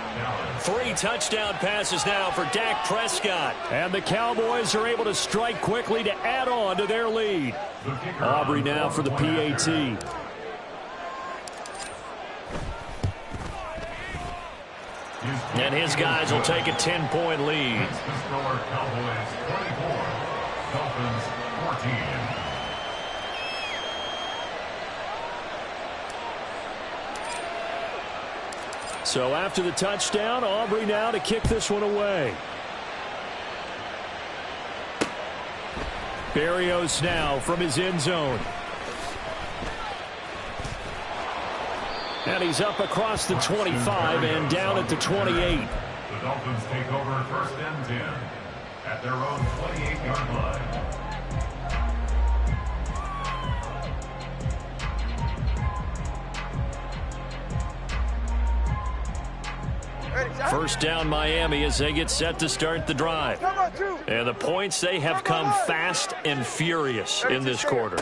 3 touchdown passes now for Dak Prescott. And the Cowboys are able to strike quickly to add on to their lead. Aubrey now for the PAT. And his guys will take a 10-point lead. Cowboys 24, Dolphins 14. So after the touchdown, Aubrey now to kick this one away. Berrios now from his end zone. And he's up across the 25 and down at the 28. The Dolphins take over first and 10 at their own 28-yard line. First down Miami as they get set to start the drive. And the points, they have come fast and furious in this quarter.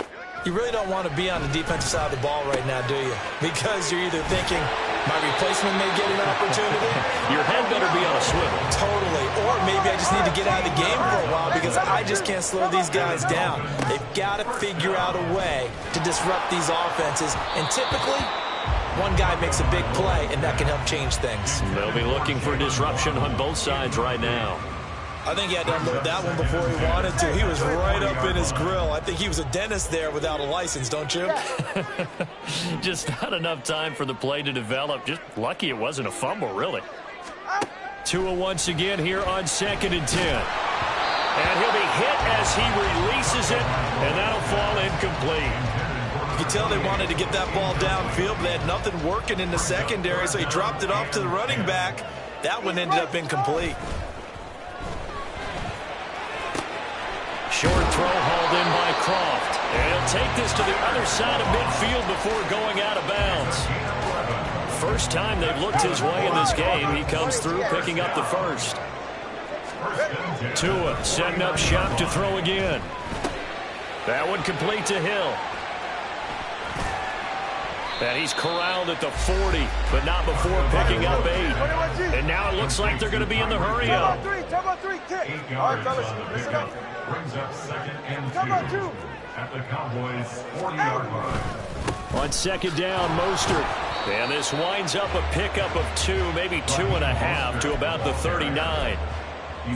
You really don't want to be on the defensive side of the ball right now, do you? Because you're either thinking, my replacement may get an opportunity. Your head better be on a swivel. Totally. Or maybe I just need to get out of the game for a while because I just can't slow these guys down. They've got to figure out a way to disrupt these offenses. And typically, one guy makes a big play, and that can help change things. They'll be looking for disruption on both sides right now. I think he had to unload that one before he wanted to. He was right up in his grill. I think he was a dentist there without a license, don't you? Just not enough time for the play to develop. Just lucky it wasn't a fumble, really. Tua once again here on 2nd and 10. And he'll be hit as he releases it, and that'll fall incomplete. You could tell they wanted to get that ball downfield, but they had nothing working in the secondary, so he dropped it off to the running back. That one ended up incomplete. Short throw hauled in by Croft. And he'll take this to the other side of midfield before going out of bounds. First time they've looked his way in this game. He comes through picking up the first. Tua setting up shop to throw again. That one complete to Hill. And he's corralled at the 40, but not before picking up 8. And now it looks like they're going to be in the hurry up. Time on 3, kick. All right, fellas, listen up. Brings up 2nd and 2 at the Cowboys 40-yard line. On 2nd down, Mostert. And this winds up a pickup of 2, maybe 2.5 to about the 39.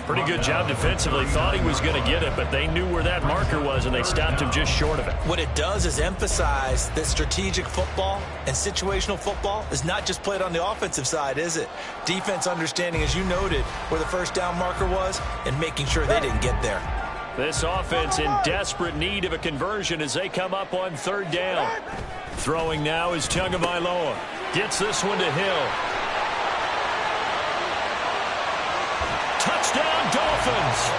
Pretty good job defensively. Thought he was going to get it, but they knew where that marker was, and they stopped him just short of it. What it does is emphasize that strategic football and situational football is not just played on the offensive side, is it? Defense understanding, as you noted, where the first down marker was and making sure they didn't get there. This offense in desperate need of a conversion as they come up on 3rd down. Throwing now is Tagovailoa. Gets this one to Hill. Touchdown, Dolphins.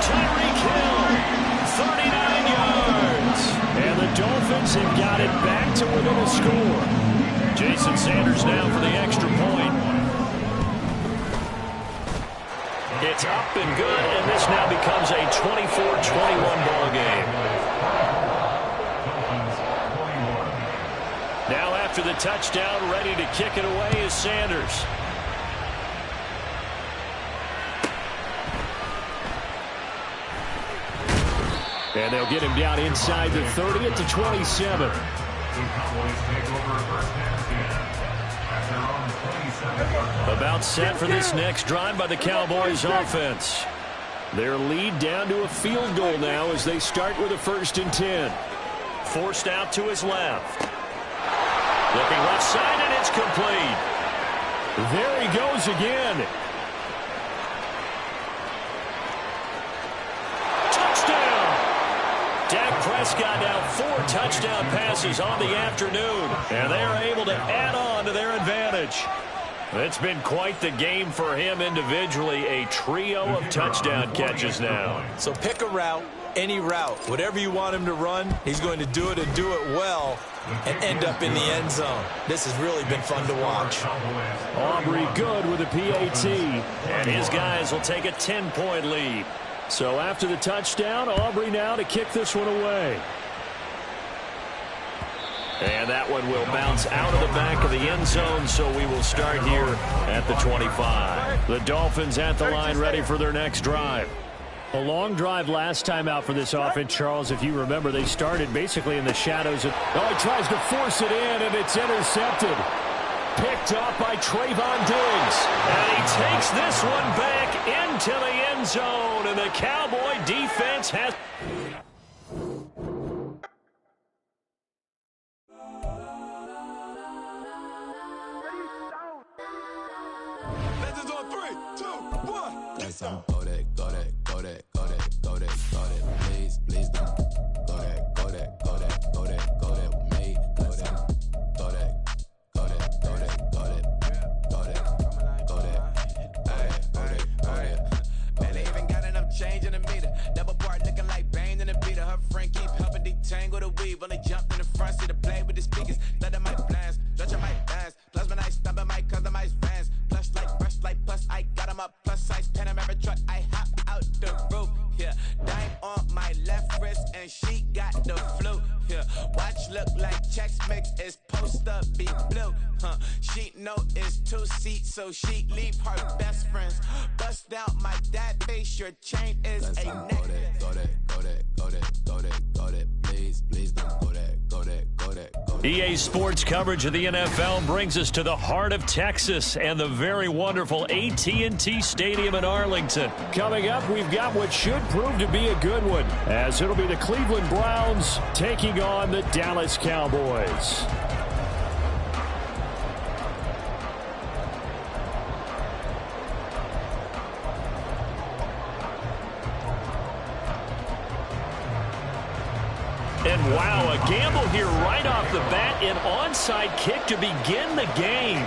Tyreek Hill, 39 yards. And the Dolphins have got it back to within a score. Jason Sanders now for the extra point. It's up and good, and this now becomes a 24-21 ball game. Now after the touchdown, ready to kick it away is Sanders. And they'll get him down inside the 30 at the 27. The Cowboys take over first and 10 at their own 27-yard line. About set for this next drive by the Cowboys offense. Their lead down to a field goal now as they start with a 1st and 10. Forced out to his left. Looking left side, and it's complete. There he goes again. Touchdown! Dak Prescott now 4 touchdown passes on the afternoon, and they are able to add on to their advantage. It's been quite the game for him individually, a trio of touchdown catches now. So pick a route, any route, whatever you want him to run, he's going to do it and do it well and end up in the end zone. This has really been fun to watch. Aubrey good with a PAT, and his guys will take a 10-point lead. So after the touchdown, Aubrey now to kick this one away. And that one will bounce out of the back of the end zone, so we will start here at the 25. The Dolphins at the line ready for their next drive. A long drive last time out for this offense, Charles. If you remember, they started basically in the shadows. He tries to force it in, and it's intercepted. Picked up by Trayvon Diggs. And he takes this one back into the end zone, and the Cowboy defense has... Legends on 3, 2, 1. Get some. Go that, go that, go that, go that, go that, go that. Please, please don't. Go that, go that, go that, go that, go that with me. Go that, go that, go that, go that, go that, go that, go that, go that. Man, they even got enough change in the meter. Double part looking like Bane in the beater. Her friend keep helping detangle the weave. When they jumped in the front seat to play with the speakers. Let them mic blast, stretch your mic dance. Plus when I stumble my customize fans. Plus like brush like plus I got them up. Plus size Panamera truck. I hop out the roof. Yeah, dime on my left wrist and she got the flu. Yeah, watch look like checks mix is post up be blue. She know it's 2 seats, so she leave her best friends. Bust out my dad face. Your chain is a neck. Go that, go that, go that, go that, go that, go that. Please, please don't go that, go that, go that, go that. EA Sports coverage of the NFL brings us to the heart of Texas and the very wonderful AT&T Stadium in Arlington. Coming up, we've got what should prove to be a good one, as it'll be the Cleveland Browns taking on the Dallas Cowboys. And wow, a gamble here right off the bat, an onside kick to begin the game.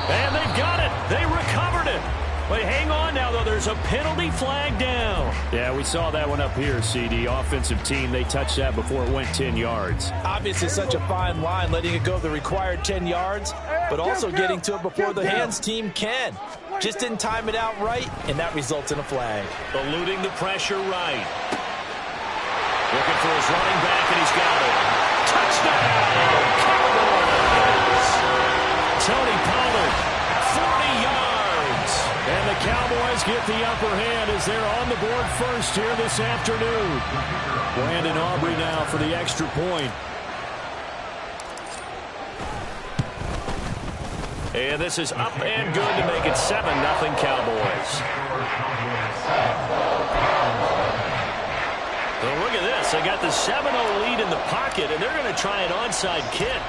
And they've got it. They recovered it. But hang on now, though. There's a penalty flag down. Yeah, we saw that one up here, CD. Offensive team, they touched that before it went 10 yards. Obviously such a fine line, letting it go the required 10 yards, but also getting to it before the hands team can. Just didn't time it out right, and that results in a flag. Eluding the pressure right. Looking for his running back, and he's got it. Touchdown! Cowboys! Tony Pollard, 40 yards. And the Cowboys get the upper hand as they're on the board first here this afternoon. Brandon Aubrey now for the extra point. And this is up and good to make it 7-0 Cowboys. Well, look at this. They got the 7-0 lead in the pocket, and they're going to try an onside kick.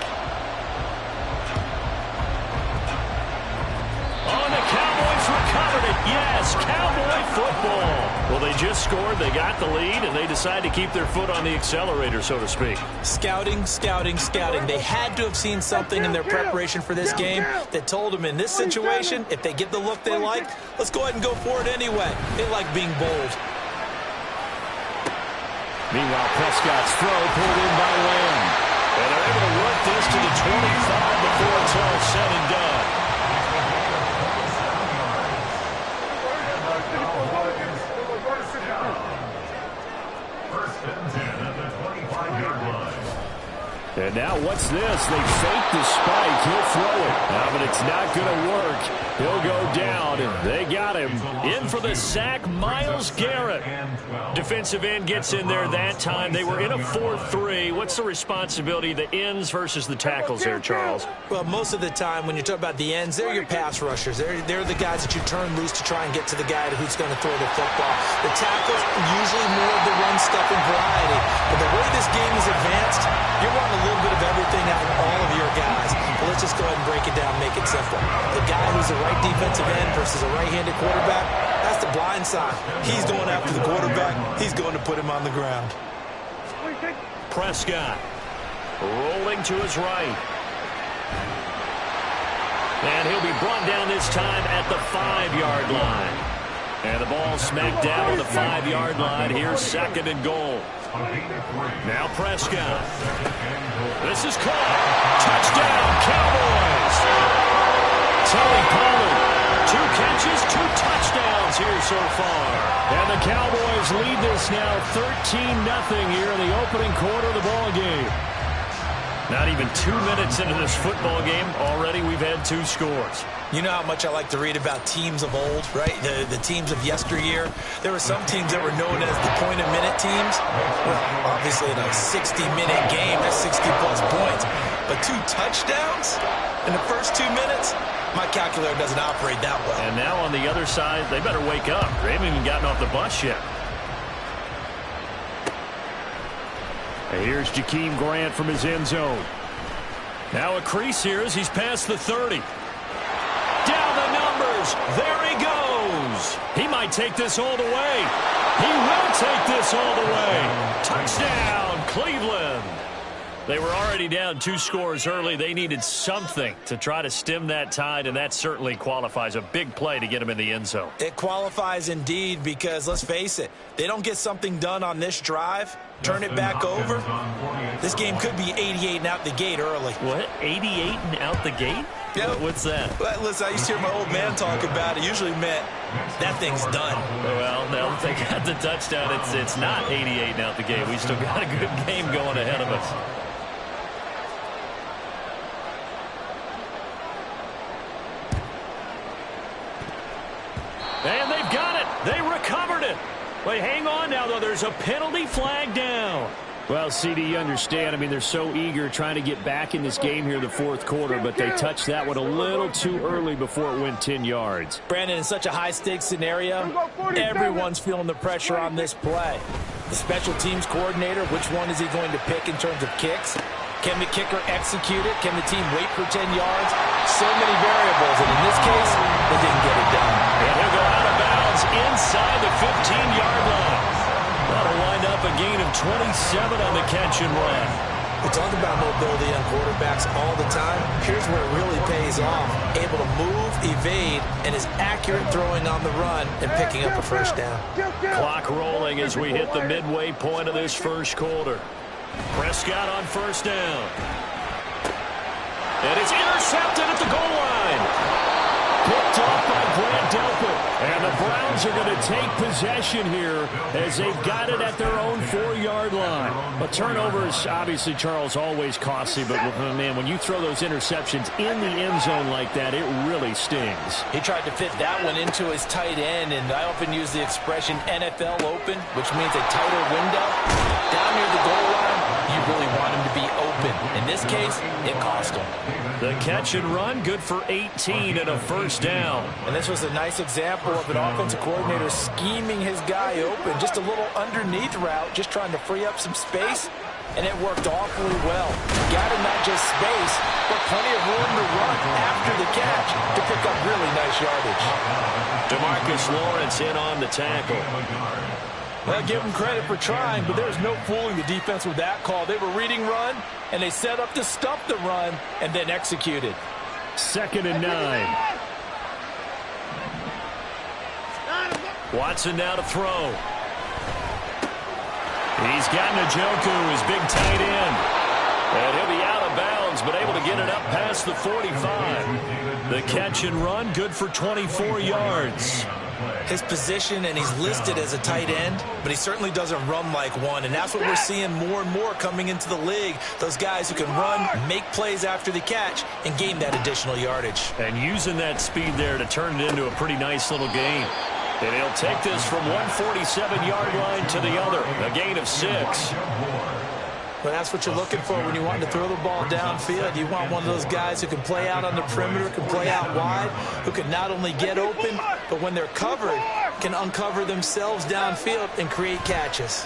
Oh, and the Cowboys recovered it. Yes, Cowboy football. Well, they just scored, they got the lead, and they decide to keep their foot on the accelerator, so to speak. Scouting, scouting, scouting. They had to have seen something in their preparation for this game that told them in this situation, if they get the look they like, let's go ahead and go for it anyway. They like being bold. Meanwhile, Prescott's throw pulled in by Lamb. And they're able to work this to the 25 before it's all said and done. And now what's this? They fake the spike. He'll throw it. But it's not going to work. He'll go down, and they got him. In for the sack, Myles Garrett. Defensive end gets in there that time. They were in a 4-3. What's the responsibility of the ends versus the tackles there, Charles? Well, most of the time when you talk about the ends, they're your pass rushers. They're the guys that you turn loose to try and get to the guy who's going to throw the football. The tackles, usually more of the run-stuffing variety. But the way this game is advanced, you're wanting a little bit of everything out of all of your guys. But let's just go ahead and break it down, make it simple. The guy who's the right defensive end versus a right-handed quarterback, that's the blind side. He's going after the quarterback. He's going to put him on the ground. Prescott rolling to his right. And he'll be brought down this time at the 5-yard line. And the ball smacked down on the 5-yard line. Here's 2nd and goal. Now Prescott. This is caught. Touchdown, Cowboys. Tony Pollard. 2 catches, 2 touchdowns here so far. And the Cowboys lead this now 13-0 here in the opening quarter of the ball game. Not even 2 minutes into this football game, already we've had 2 scores. You know how much I like to read about teams of old, right? The teams of yesteryear. There were some teams that were known as the point-a-minute teams. Well, obviously in a 60-minute game, that's 60-plus points. But 2 touchdowns in the first 2 minutes? My calculator doesn't operate that well. And now on the other side, they better wake up. They haven't even gotten off the bus yet. And here's Jakeem Grant from his end zone. Now a crease here as he's past the 30. Down the numbers. There he goes. He might take this all the way. He will take this all the way. Touchdown, Cleveland. They were already down 2 scores early. They needed something to try to stem that tide, and that certainly qualifies. A big play to get him in the end zone. It qualifies indeed because, let's face it, they don't get something done on this drive, turn it back over, this game could be 88 and out the gate early. What? 88 and out the gate? Yeah. What's that? Well, listen, I used to hear my old man talk about it. Usually meant that thing's done. Well, now that they got the touchdown, it's not 88 and out the gate. We still got a good game going ahead of us. And they've got it. They recovered it. Wait, hang on now, though. There's a penalty flag down. Well, CD, you understand. I mean, they're so eager trying to get back in this game here in the 4th quarter, but they touched that one a little too early before it went 10 yards. Brandon, in such a high-stakes scenario, everyone's feeling the pressure on this play. The special teams coordinator, which one is he going to pick in terms of kicks? Can the kicker execute it? Can the team wait for 10 yards? So many variables, and in this case, they didn't get it done. And he'll go out of bounds inside the 15-yard line. That'll wind up a gain of 27 on the catch and run. We talk about mobility on quarterbacks all the time. Here's where it really pays off. Able to move, evade, and is accurate throwing on the run and picking up a first down. Clock rolling as we hit the midway point of this first quarter. Prescott on first down. And it's intercepted at the goal line. Picked off by Grant Delpit. And the Browns are going to take possession here as they've got it at their own 4-yard line. A turnover is obviously, Charles, always costly, but man, when you throw those interceptions in the end zone like that, it really stings. He tried to fit that one into his tight end, and I often use the expression NFL open, which means a tighter window. Down near the goal line, you really want him to be open. In this case, it cost him. The catch and run, good for 18 and a first down. And this was a nice example of an offensive coordinator scheming his guy open. Just a little underneath route, just trying to free up some space, and it worked awfully well. Got him not just space, but plenty of room to run after the catch to pick up really nice yardage. DeMarcus Lawrence in on the tackle. Well, give them credit for trying, but there's no fooling the defense with that call. They were reading run, and they set up to stop the run and then executed. 2nd and 9. Watson now to throw. He's got Njoku, his big tight end. And he'll be out of bounds, but able to get it up past the 45. The catch and run, good for 24 yards. his position, and he's listed as a tight end, but he certainly doesn't run like one, and that's what we're seeing more and more coming into the league. Those guys who can run, make plays after the catch, and gain that additional yardage. And using that speed there to turn it into a pretty nice little gain. And he'll take this from one 47-yard line to the other, a gain of 6. But that's what you're looking for when you want to throw the ball downfield. You want one of those guys who can play out on the perimeter, can play out wide, who can not only get open, but when they're covered, can uncover themselves downfield and create catches.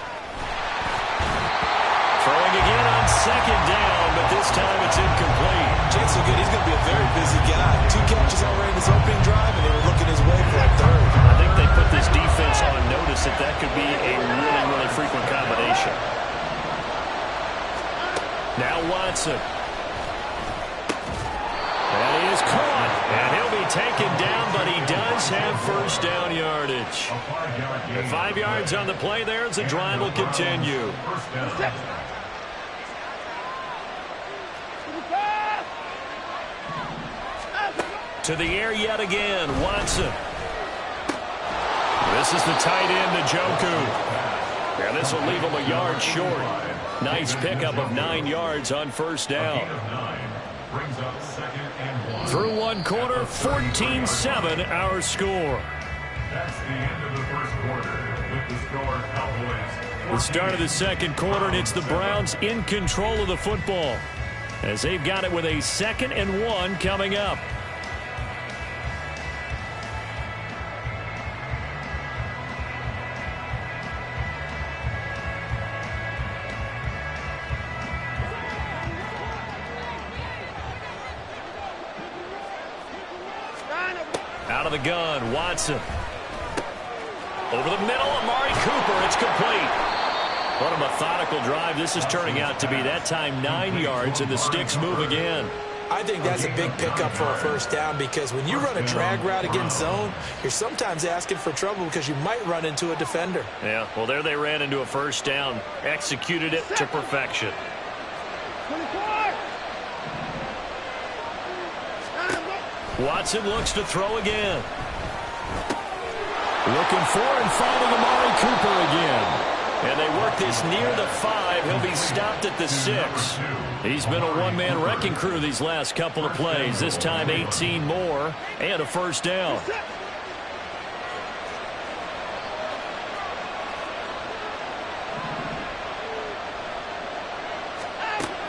Throwing again on second down, but this time it's incomplete. Jets are good. He's going to be a very busy guy. 2 catches already in his opening drive, and they were looking his way for a third. I think they put this defense on notice that could be a really, really frequent combination. Now Watson. And he is caught. And he'll be taken down, but he does have first down yardage. And 5 yards on the play there as the drive will continue. To the air yet again, Watson. This is the tight end, Njoku. And this will leave him a yard short. Nice pickup of 9 yards on first down. Through one quarter, 14-7 our score. That's the end of the first quarter with the score Cowboys. The start of the second quarter, and it's the Browns in control of the football as they've got it with a 2nd and 1 coming up. Out of the gun, Watson. Over the middle, Amari Cooper. It's complete. What a methodical drive this is turning out to be. That time 9 yards, and the sticks move again. I think that's a big pickup for a first down because when you run a drag route against zone, you're sometimes asking for trouble because you might run into a defender. Yeah, well, there they ran into a first down. Executed it to perfection. Watson looks to throw again. Looking for and finding Amari Cooper again. And they work this near the 5. He'll be stopped at the 6. He's been a one-man wrecking crew these last couple of plays. This time 18 more and a first down.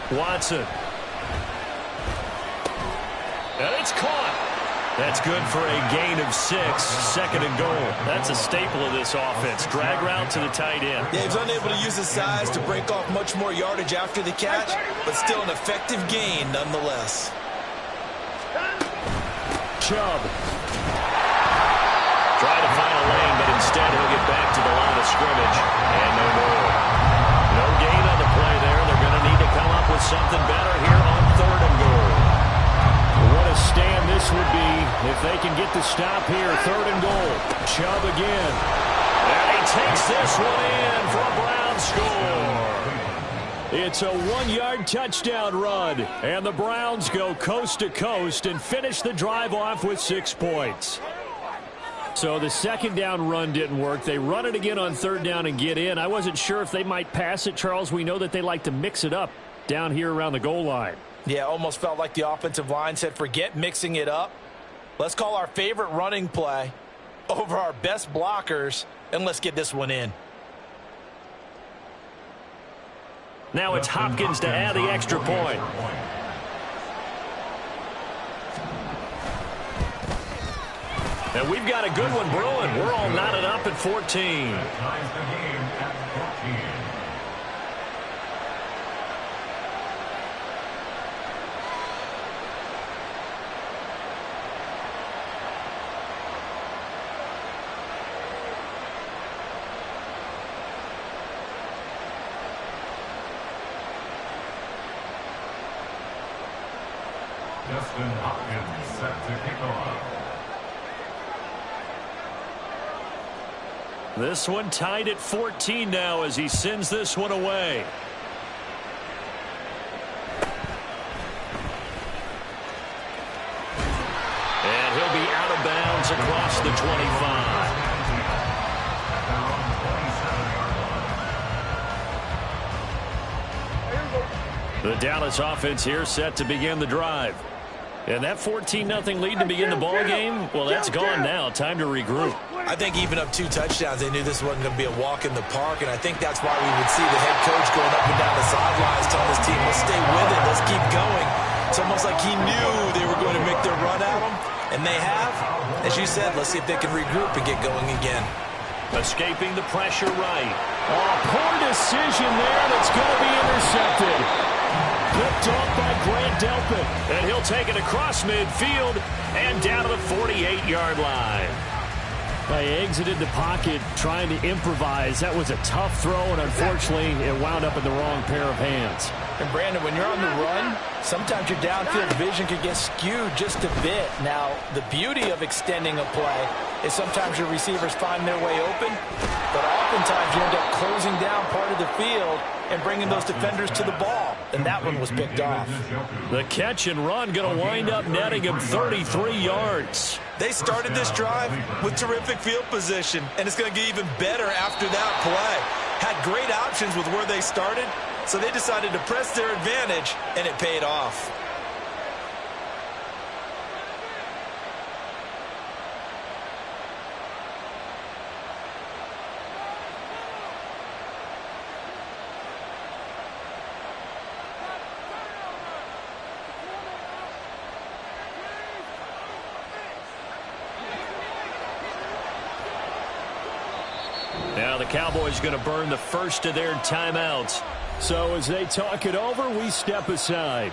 Watson. And it's caught. That's good for a gain of 6, 2nd and goal. That's a staple of this offense. Drag route to the tight end. Yeah, he's unable to use his size to break off much more yardage after the catch, but still an effective gain nonetheless. Chubb. Trying to find a lane, but instead he'll get back to the line of scrimmage. And no more. No gain on the play there. They're going to need to come up with something better here on 3rd and goal. What a stand this would be if they can get the stop here. 3rd and goal. Chubb again. And he takes this one in for a Brown score. It's a 1-yard touchdown run. And the Browns go coast to coast and finish the drive off with 6 points. So the 2nd down run didn't work. They run it again on 3rd down and get in. I wasn't sure if they might pass it, Charles. We know that they like to mix it up down here around the goal line. Yeah, almost felt like the offensive line said, forget mixing it up. Let's call our favorite running play over our best blockers, and let's get this one in. Now it's Hopkins to add the extra point. And we've got a good one brewing. We're all knotted up at 14. Ties the game at 14. Justin Hopkins set to kick off. This one tied at 14 now as he sends this one away. And he'll be out of bounds across the 25. The Dallas offense here set to begin the drive. And that 14-0 lead to begin the ball game, well, that's gone now. Time to regroup. I think even up 2 touchdowns, they knew this wasn't going to be a walk in the park, and I think that's why we would see the head coach going up and down the sidelines telling his team, let's stay with it, let's keep going. It's almost like he knew they were going to make their run at him, and they have. As you said, let's see if they can regroup and get going again. Escaping the pressure right. Oh, poor decision there. That's going to be intercepted. Picked off by Grant Delpit. And he'll take it across midfield and down to the 48-yard line. They exited the pocket trying to improvise. That was a tough throw, and unfortunately, it wound up in the wrong pair of hands. And, Brandon, when you're on the run, sometimes your downfield vision can get skewed just a bit. Now, the beauty of extending a play is sometimes your receivers find their way open, but oftentimes you end up closing down part of the field and bringing those defenders to the ball. And that one was picked off. The catch and run going to wind up netting him 33 yards. They started this drive with terrific field position, and it's going to get even better after that play. Had great options with where they started, so they decided to press their advantage, and it paid off. Now the Cowboys going to burn the first of their timeouts. So as they talk it over, we step aside.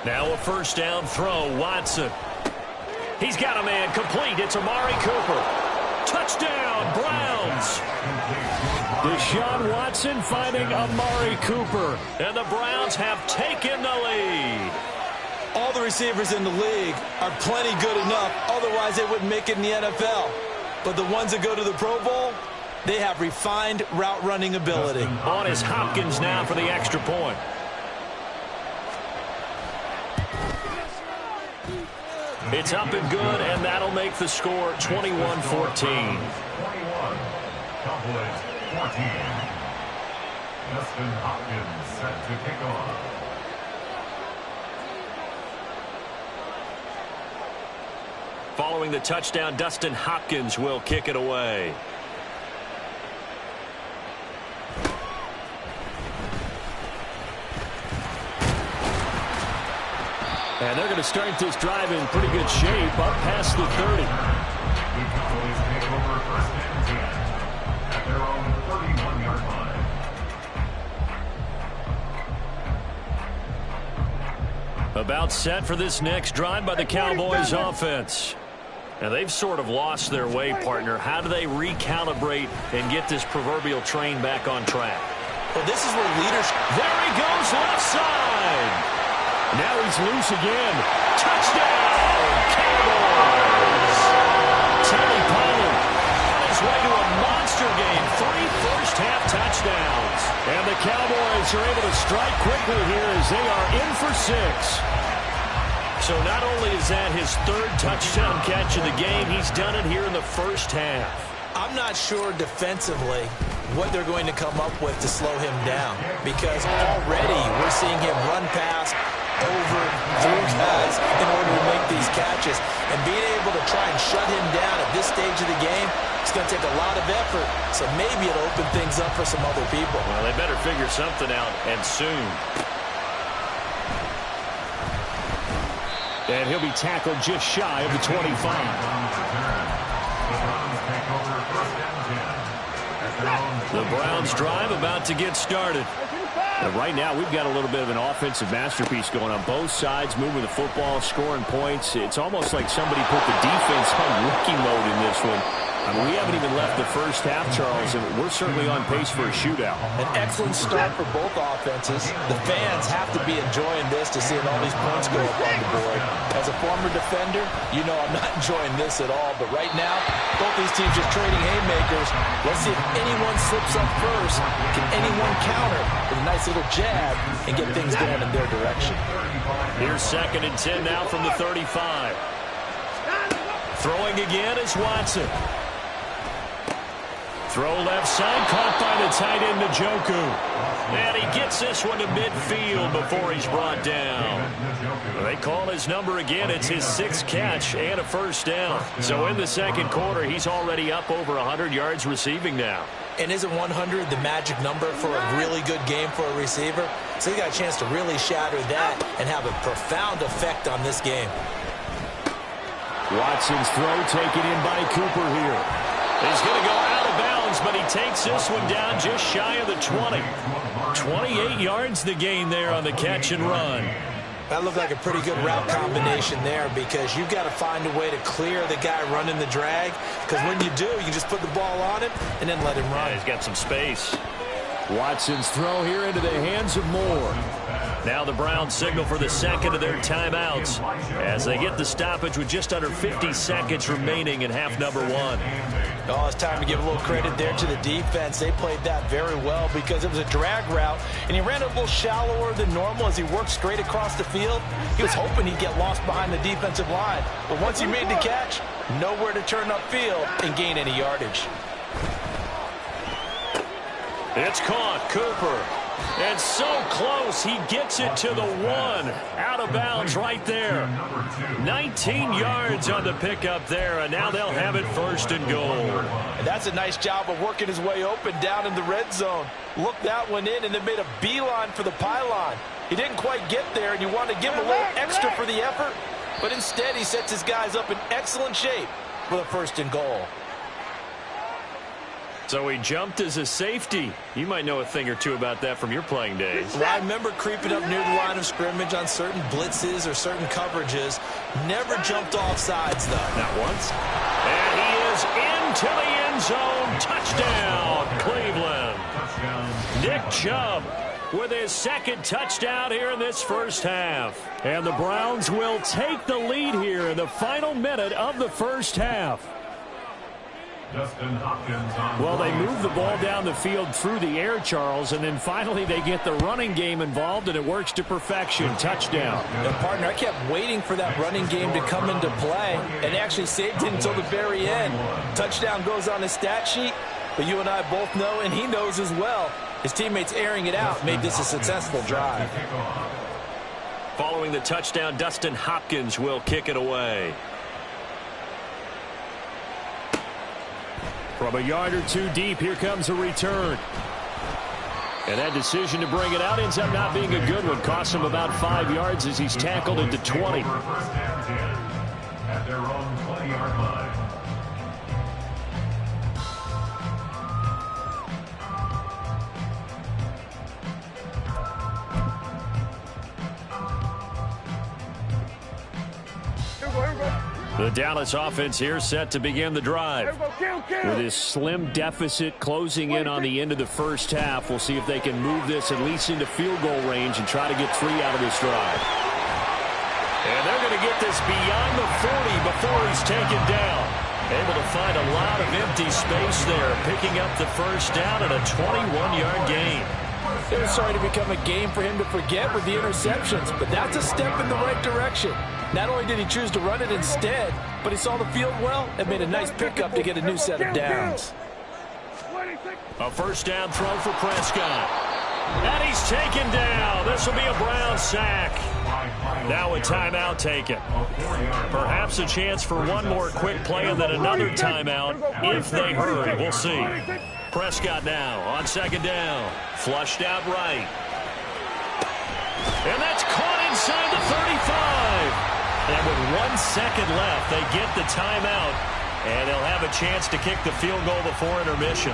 Now a first down throw, Watson. He's got a man complete. It's Amari Cooper. Touchdown, Browns. Deshaun Watson finding Amari Cooper. And the Browns have taken the lead. All the receivers in the league are plenty good enough. Otherwise, they wouldn't make it in the NFL. But the ones that go to the Pro Bowl, they have refined route running ability. On is Hopkins now for the extra point. It's up and good, and that'll make the score 21-14. 21. Cowboys 14. Dustin Hopkins set to kick off. Following the touchdown, Dustin Hopkins will kick it away. And they're going to start this drive in pretty good shape, up past the 30. The Cowboys take over first and 10 at their own 31-yard line. About set for this next drive by the Cowboys offense. And they've sort of lost their way, partner. How do they recalibrate and get this proverbial train back on track? Well, this is where leaders... There he goes, left side. Now he's loose again. Touchdown, Cowboys. Teddy Pollard on his way to a monster game. 3 first-half touchdowns. And the Cowboys are able to strike quickly here as they are in for 6. So not only is that his 3rd touchdown catch of the game, he's done it here in the first half. I'm not sure defensively what they're going to come up with to slow him down, because already we're seeing him run past, over, through guys in order to make these catches. And being able to try and shut him down at this stage of the game, it's going to take a lot of effort. So maybe it'll open things up for some other people. Well, they better figure something out, and soon. And he'll be tackled just shy of the 25. The Browns drive about to get started. And right now, we've got a little bit of an offensive masterpiece going on both sides, moving the football, scoring points. It's almost like somebody put the defense on rookie mode in this one. I mean, we haven't even left the first half, Charles, and we're certainly on pace for a shootout. An excellent start for both offenses. The fans have to be enjoying this to seeing all these points go up on the board. As a former defender, you know I'm not enjoying this at all. But right now, both these teams just trading haymakers. Let's see if anyone slips up first. Can anyone counter with a nice little jab and get things going in their direction? Here's 2nd and 10 now from the 35. Throwing again is Watson. Throw left side, caught by the tight end, Njoku. And he gets this one to midfield before he's brought down. They call his number again. It's his 6th catch and a first down. So in the second quarter, he's already up over 100 yards receiving now. And isn't 100 the magic number for a really good game for a receiver? So he got a chance to really shatter that and have a profound effect on this game. Watson's throw taken in by Cooper here. He's going to go out of bounds, but he takes this one down just shy of the 20. 28 yards the gain there on the catch and run. That looked like a pretty good route combination there because you've got to find a way to clear the guy running the drag, because when you do, you just put the ball on him and then let him run. Yeah, he's got some space. Watson's throw here into the hands of Moore. Now the Browns signal for the second of their timeouts as they get the stoppage with just under 50 seconds remaining in half number 1. Oh, it's time to give a little credit there to the defense. They played that very well because it was a drag route, and he ran a little shallower than normal as he worked straight across the field. He was hoping he'd get lost behind the defensive line, but once he made the catch, nowhere to turn upfield and gain any yardage. It's caught. Cooper. And so close, he gets it to the 1. Out of bounds right there. 19 yards on the pickup there, and now they'll have it 1st and goal. And that's a nice job of working his way open down in the red zone. Looked that one in and then made a beeline for the pylon. He didn't quite get there, and you want to give him a little extra for the effort, but instead he sets his guys up in excellent shape for the 1st and goal. So he jumped as a safety. You might know a thing or two about that from your playing days. Well, I remember creeping up near the line of scrimmage on certain blitzes or certain coverages. Never jumped off sides, though. Not once. And he is into the end zone. Touchdown, Cleveland. Nick Chubb with his 2nd touchdown here in this first half. And the Browns will take the lead here in the final minute of the first half. Justin Hopkins on well, they move the ball down the field through the air, Charles, and then finally they get the running game involved, and it works to perfection. Touchdown. And, partner, I kept waiting for that running game to come into play and actually saved it until the very end. Touchdown goes on his stat sheet, but you and I both know, and he knows as well, his teammates airing it out made this a successful drive. Following the touchdown, Dustin Hopkins will kick it away. From a yard or two deep, here comes a return. And that decision to bring it out ends up not being a good one. Costs him about 5 yards as he's tackled into 20. First and 10 at their own 20-yard line. The Dallas offense here set to begin the drive. With his slim deficit closing in on the end of the first half, we'll see if they can move this at least into field goal range and try to get 3 out of this drive. And they're going to get this beyond the 40 before he's taken down. Able to find a lot of empty space there, picking up the first down and a 21-yard gain. It was starting to become a game for him to forget with the interceptions, but that's a step in the right direction. Not only did he choose to run it instead, but he saw the field well and made a nice pickup to get a new set of downs. A first down throw for Prescott. And he's taken down. This will be a Brown sack. Now a timeout taken. Perhaps a chance for one more quick play and then another timeout if they hurry. We'll see. Prescott now on second down. Flushed out right. And that's caught inside the 35. And with 1 second left, they get the timeout. And they'll have a chance to kick the field goal before intermission.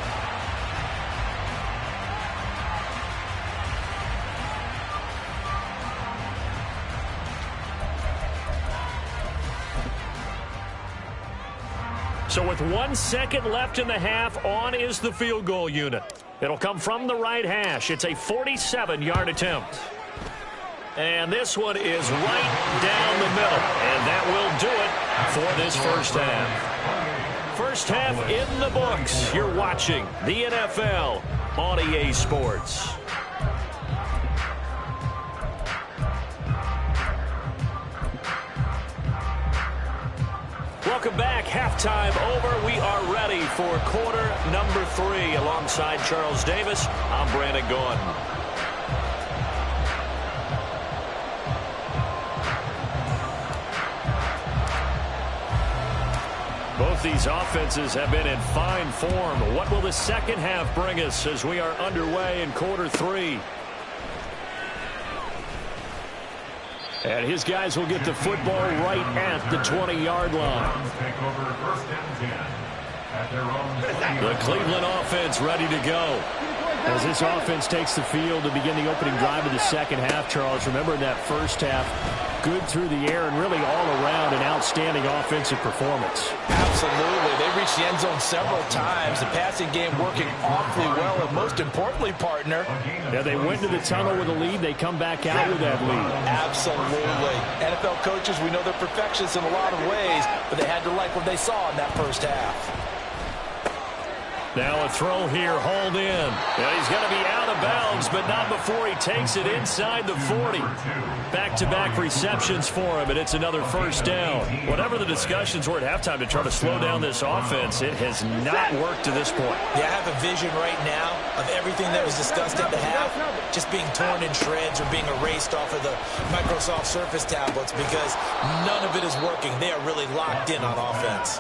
So with 1 second left in the half, on is the field goal unit. It'll come from the right hash. It's a 47-yard attempt. And this one is right down the middle. And that will do it for this first half. First half in the books. You're watching the NFL on EA Sports. Welcome back. Halftime over. We are ready for quarter number 3. Alongside Charles Davis, I'm Brandon Gaudin. Both these offenses have been in fine form. What will the second half bring us as we are underway in quarter 3? And his guys will get the football right at the 20-yard line. The Cleveland offense ready to go. As this offense takes the field to begin the opening drive of the second half, Charles, remember in that first half, good through the air and really all around an outstanding offensive performance. Absolutely. They reached the end zone several times. The passing game working awfully well, and most importantly, partner. Yeah, they went to the tunnel with a lead. They come back out with that lead. Absolutely. NFL coaches, we know they're perfectionists in a lot of ways, but they had to like what they saw in that first half. Now a throw here, hauled in. And he's going to be out of bounds, but not before he takes it inside the 40. Back-to-back receptions for him, and it's another first down. Whatever the discussions were at halftime to try to slow down this offense, it has not worked to this point. Yeah, I have a vision right now of everything that was discussed at the half just being torn in shreds or being erased off of the Microsoft Surface tablets because none of it is working. They are really locked in on offense.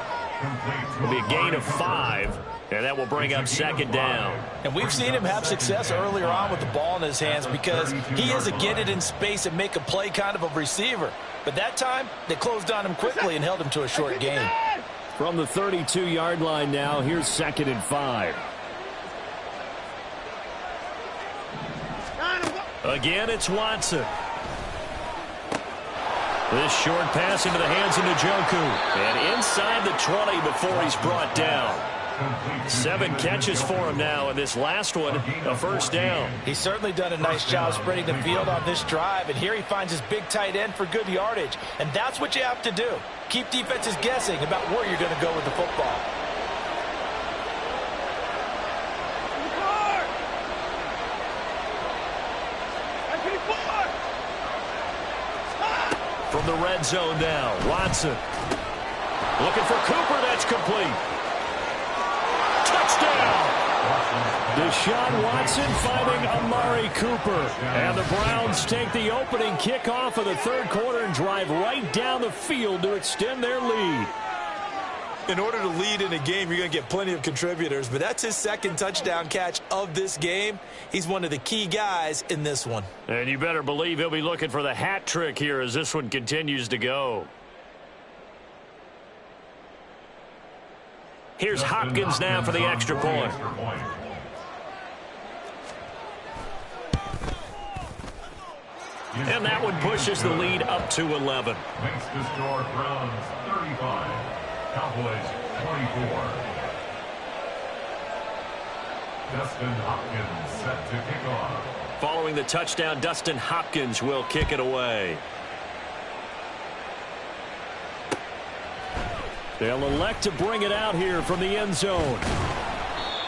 It'll be a gain of 5. And that will bring up second down. And we've seen him have success earlier on with the ball in his hands because he is a get it in space and make a play kind of a receiver. But that time, they closed on him quickly and held him to a short gain. From the 32-yard line now, here's 2nd and 5. Again, it's Watson. This short pass into the hands of Njoku. And inside the 20 before he's brought down. 7 catches for him now, and this last one, a first down. He's certainly done a nice job spreading the field on this drive, and here he finds his big tight end for good yardage. And that's what you have to do. Keep defenses guessing about where you're going to go with the football. From the red zone now, Watson. Looking for Cooper, that's complete. Touchdown! Deshaun Watson finding Amari Cooper. And the Browns take the opening kickoff of the third quarter and drive right down the field to extend their lead. In order to lead in a game, you're going to get plenty of contributors, but that's his second touchdown catch of this game. He's one of the key guys in this one. And you better believe he'll be looking for the hat trick here as this one continues to go. Here's Hopkins now for the extra point. And that one pushes the lead up to 11. Makes the score Browns 35, Cowboys 24. Dustin Hopkins set to kick off. Following the touchdown, Dustin Hopkins will kick it away. They'll elect to bring it out here from the end zone.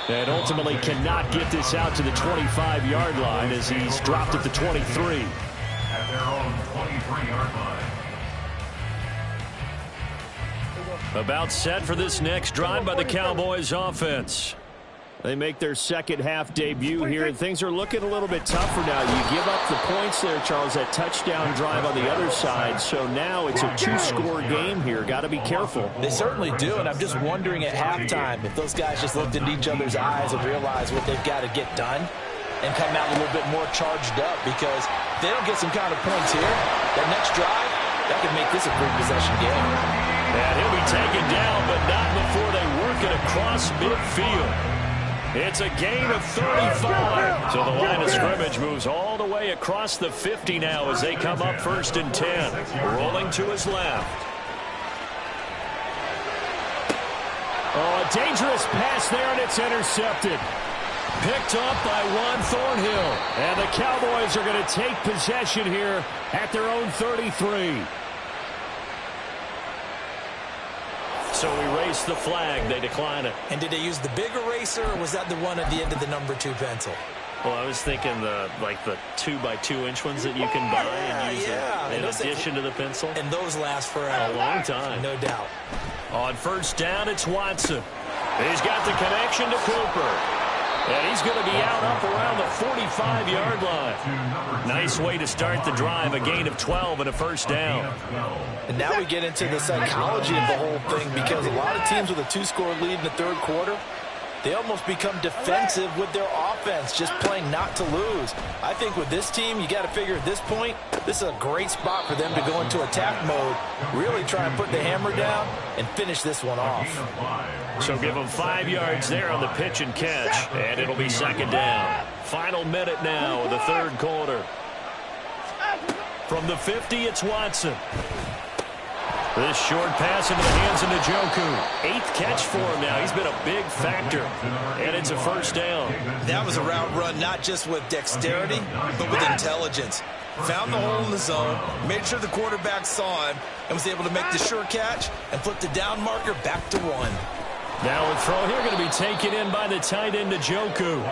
And ultimately cannot get this out to the 25-yard line as he's dropped at the 23. At their own 23-yard line. About set for this next drive by the Cowboys offense. They make their second half debut here, and things are looking a little bit tougher now. You give up the points there, Charles, that touchdown drive on the other side. So now it's a 2-score game here. Got to be careful. They certainly do, and I'm just wondering at halftime if those guys just looked into each other's eyes and realized what they've got to get done and come out a little bit more charged up, because if they don't get some kind of points here, that next drive, that could make this a three-possession game. And he'll be taken down, but not before they work it across midfield. It's a gain of 35. So the line of scrimmage moves all the way across the 50 now as they come up 1st and 10. Rolling to his left. Oh, a dangerous pass there, and it's intercepted. Picked up by Juan Thornhill. And the Cowboys are going to take possession here at their own 33. So erase the flag. They decline it. And did they use the big eraser, or was that the one at the end of the number 2 pencil? Well, I was thinking the 2x2-inch ones that you can buy and use in addition to the pencil. And those last forever. A long time. No doubt. On first down, it's Watson. He's got the connection to Cooper. And he's going to be out up around the 45-yard line. Nice way to start the drive. A gain of 12 and a first down. And now we get into the psychology of the whole thing, because a lot of teams with a 2-score lead in the third quarter, they almost become defensive with their offense, just playing not to lose. I think with this team, you got to figure at this point, this is a great spot for them to go into attack mode, really try and put the hammer down and finish this one off. So give them 5 yards there on the pitch and catch, and it'll be second down. Final minute now of the third quarter. From the 50, it's Watson. This short pass into the hands of Njoku. 8th catch for him now. He's been a big factor. And it's a first down. That was a route run not just with dexterity, but with intelligence. Found the hole in the zone, made sure the quarterback saw him, and was able to make the sure catch and flip the down marker back to 1. Now a throw here going to be taken in by the tight end Njoku.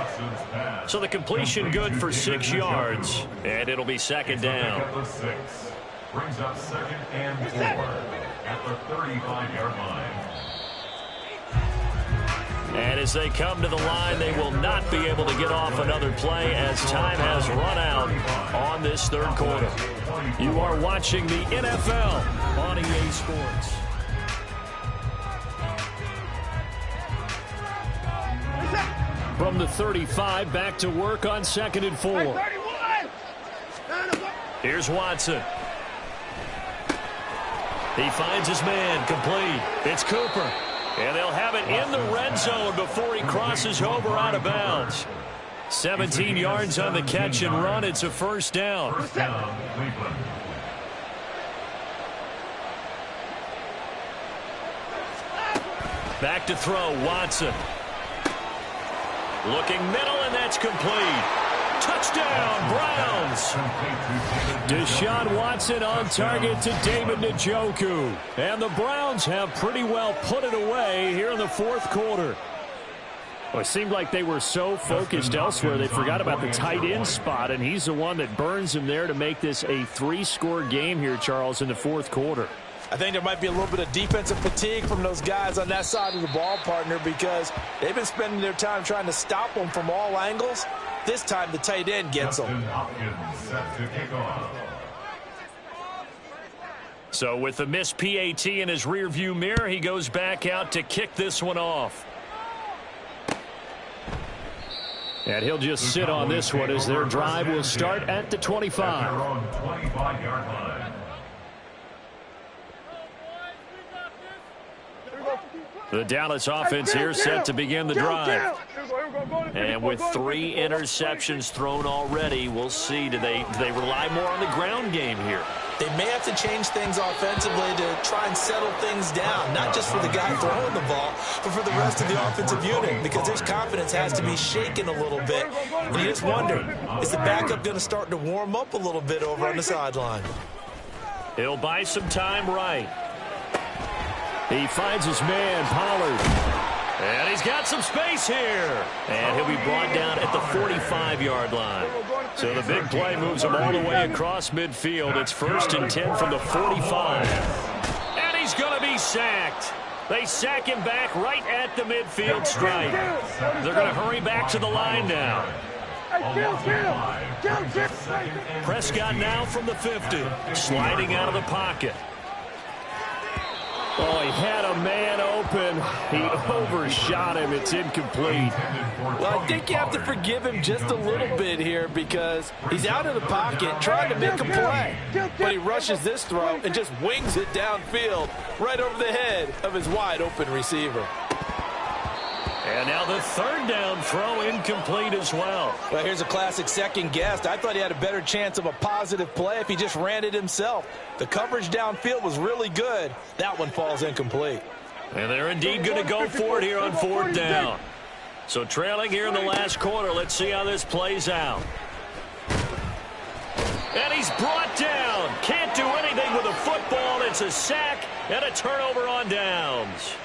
So the completion good for 6 yards. And it'll be second down. Brings up 2nd and 4 at the 35-yard line. And as they come to the line, they will not be able to get off another play as time has run out on this third quarter. You are watching the NFL on EA Sports. From the 35, back to work on 2nd and 4. Here's Watson. He finds his man, complete. It's Cooper. And they'll have it in the red zone before he crosses over out of bounds. 17 yards on the catch and run. It's a first down. First down, Cleveland. Back to throw, Watson. Looking middle, and that's complete. Touchdown, Browns. Deshaun Watson on target to David Njoku. And the Browns have pretty well put it away here in the fourth quarter. Well, it seemed like they were so focused elsewhere they forgot about the tight end spot, and he's the one that burns him there to make this a 3-score game here, Charles, in the fourth quarter. I think there might be a little bit of defensive fatigue from those guys on that side of the ball, partner, because they've been spending their time trying to stop them from all angles. This time the tight end gets them. So with the missed PAT in his rearview mirror, he goes back out to kick this one off. And he'll just sit on this one as their drive will start at the 25. The Dallas offense here set to begin the drive. And with 3 interceptions thrown already, we'll see. Do they rely more on the ground game here? They may have to change things offensively to try and settle things down, not just for the guy throwing the ball, but for the rest of the offensive unit, because their confidence has to be shaken a little bit. And you just wonder, is the backup going to start to warm up a little bit over on the sideline? He'll buy some time right. He finds his man, Pollard. And he's got some space here. And he'll be brought down at the 45-yard line. So the big play moves him all the way across midfield. It's 1st and 10 from the 45. And he's going to be sacked. They sack him back right at the midfield stripe. They're going to hurry back to the line now. Prescott now from the 50, sliding out of the pocket. Oh, he had a man open. He overshot him. It's incomplete. Well, I think you have to forgive him just a little bit here because he's out of the pocket trying to make a play. But he rushes this throw and just wings it downfield right over the head of his wide-open receiver. And now the 3rd down throw incomplete as well. Well, here's a classic second guess. I thought he had a better chance of a positive play if he just ran it himself. The coverage downfield was really good. That one falls incomplete. And they're indeed going to go for it here on 4th down. So trailing here in the last quarter. Let's see how this plays out. And he's brought down. Can't do anything with a football. It's a sack and a turnover on downs.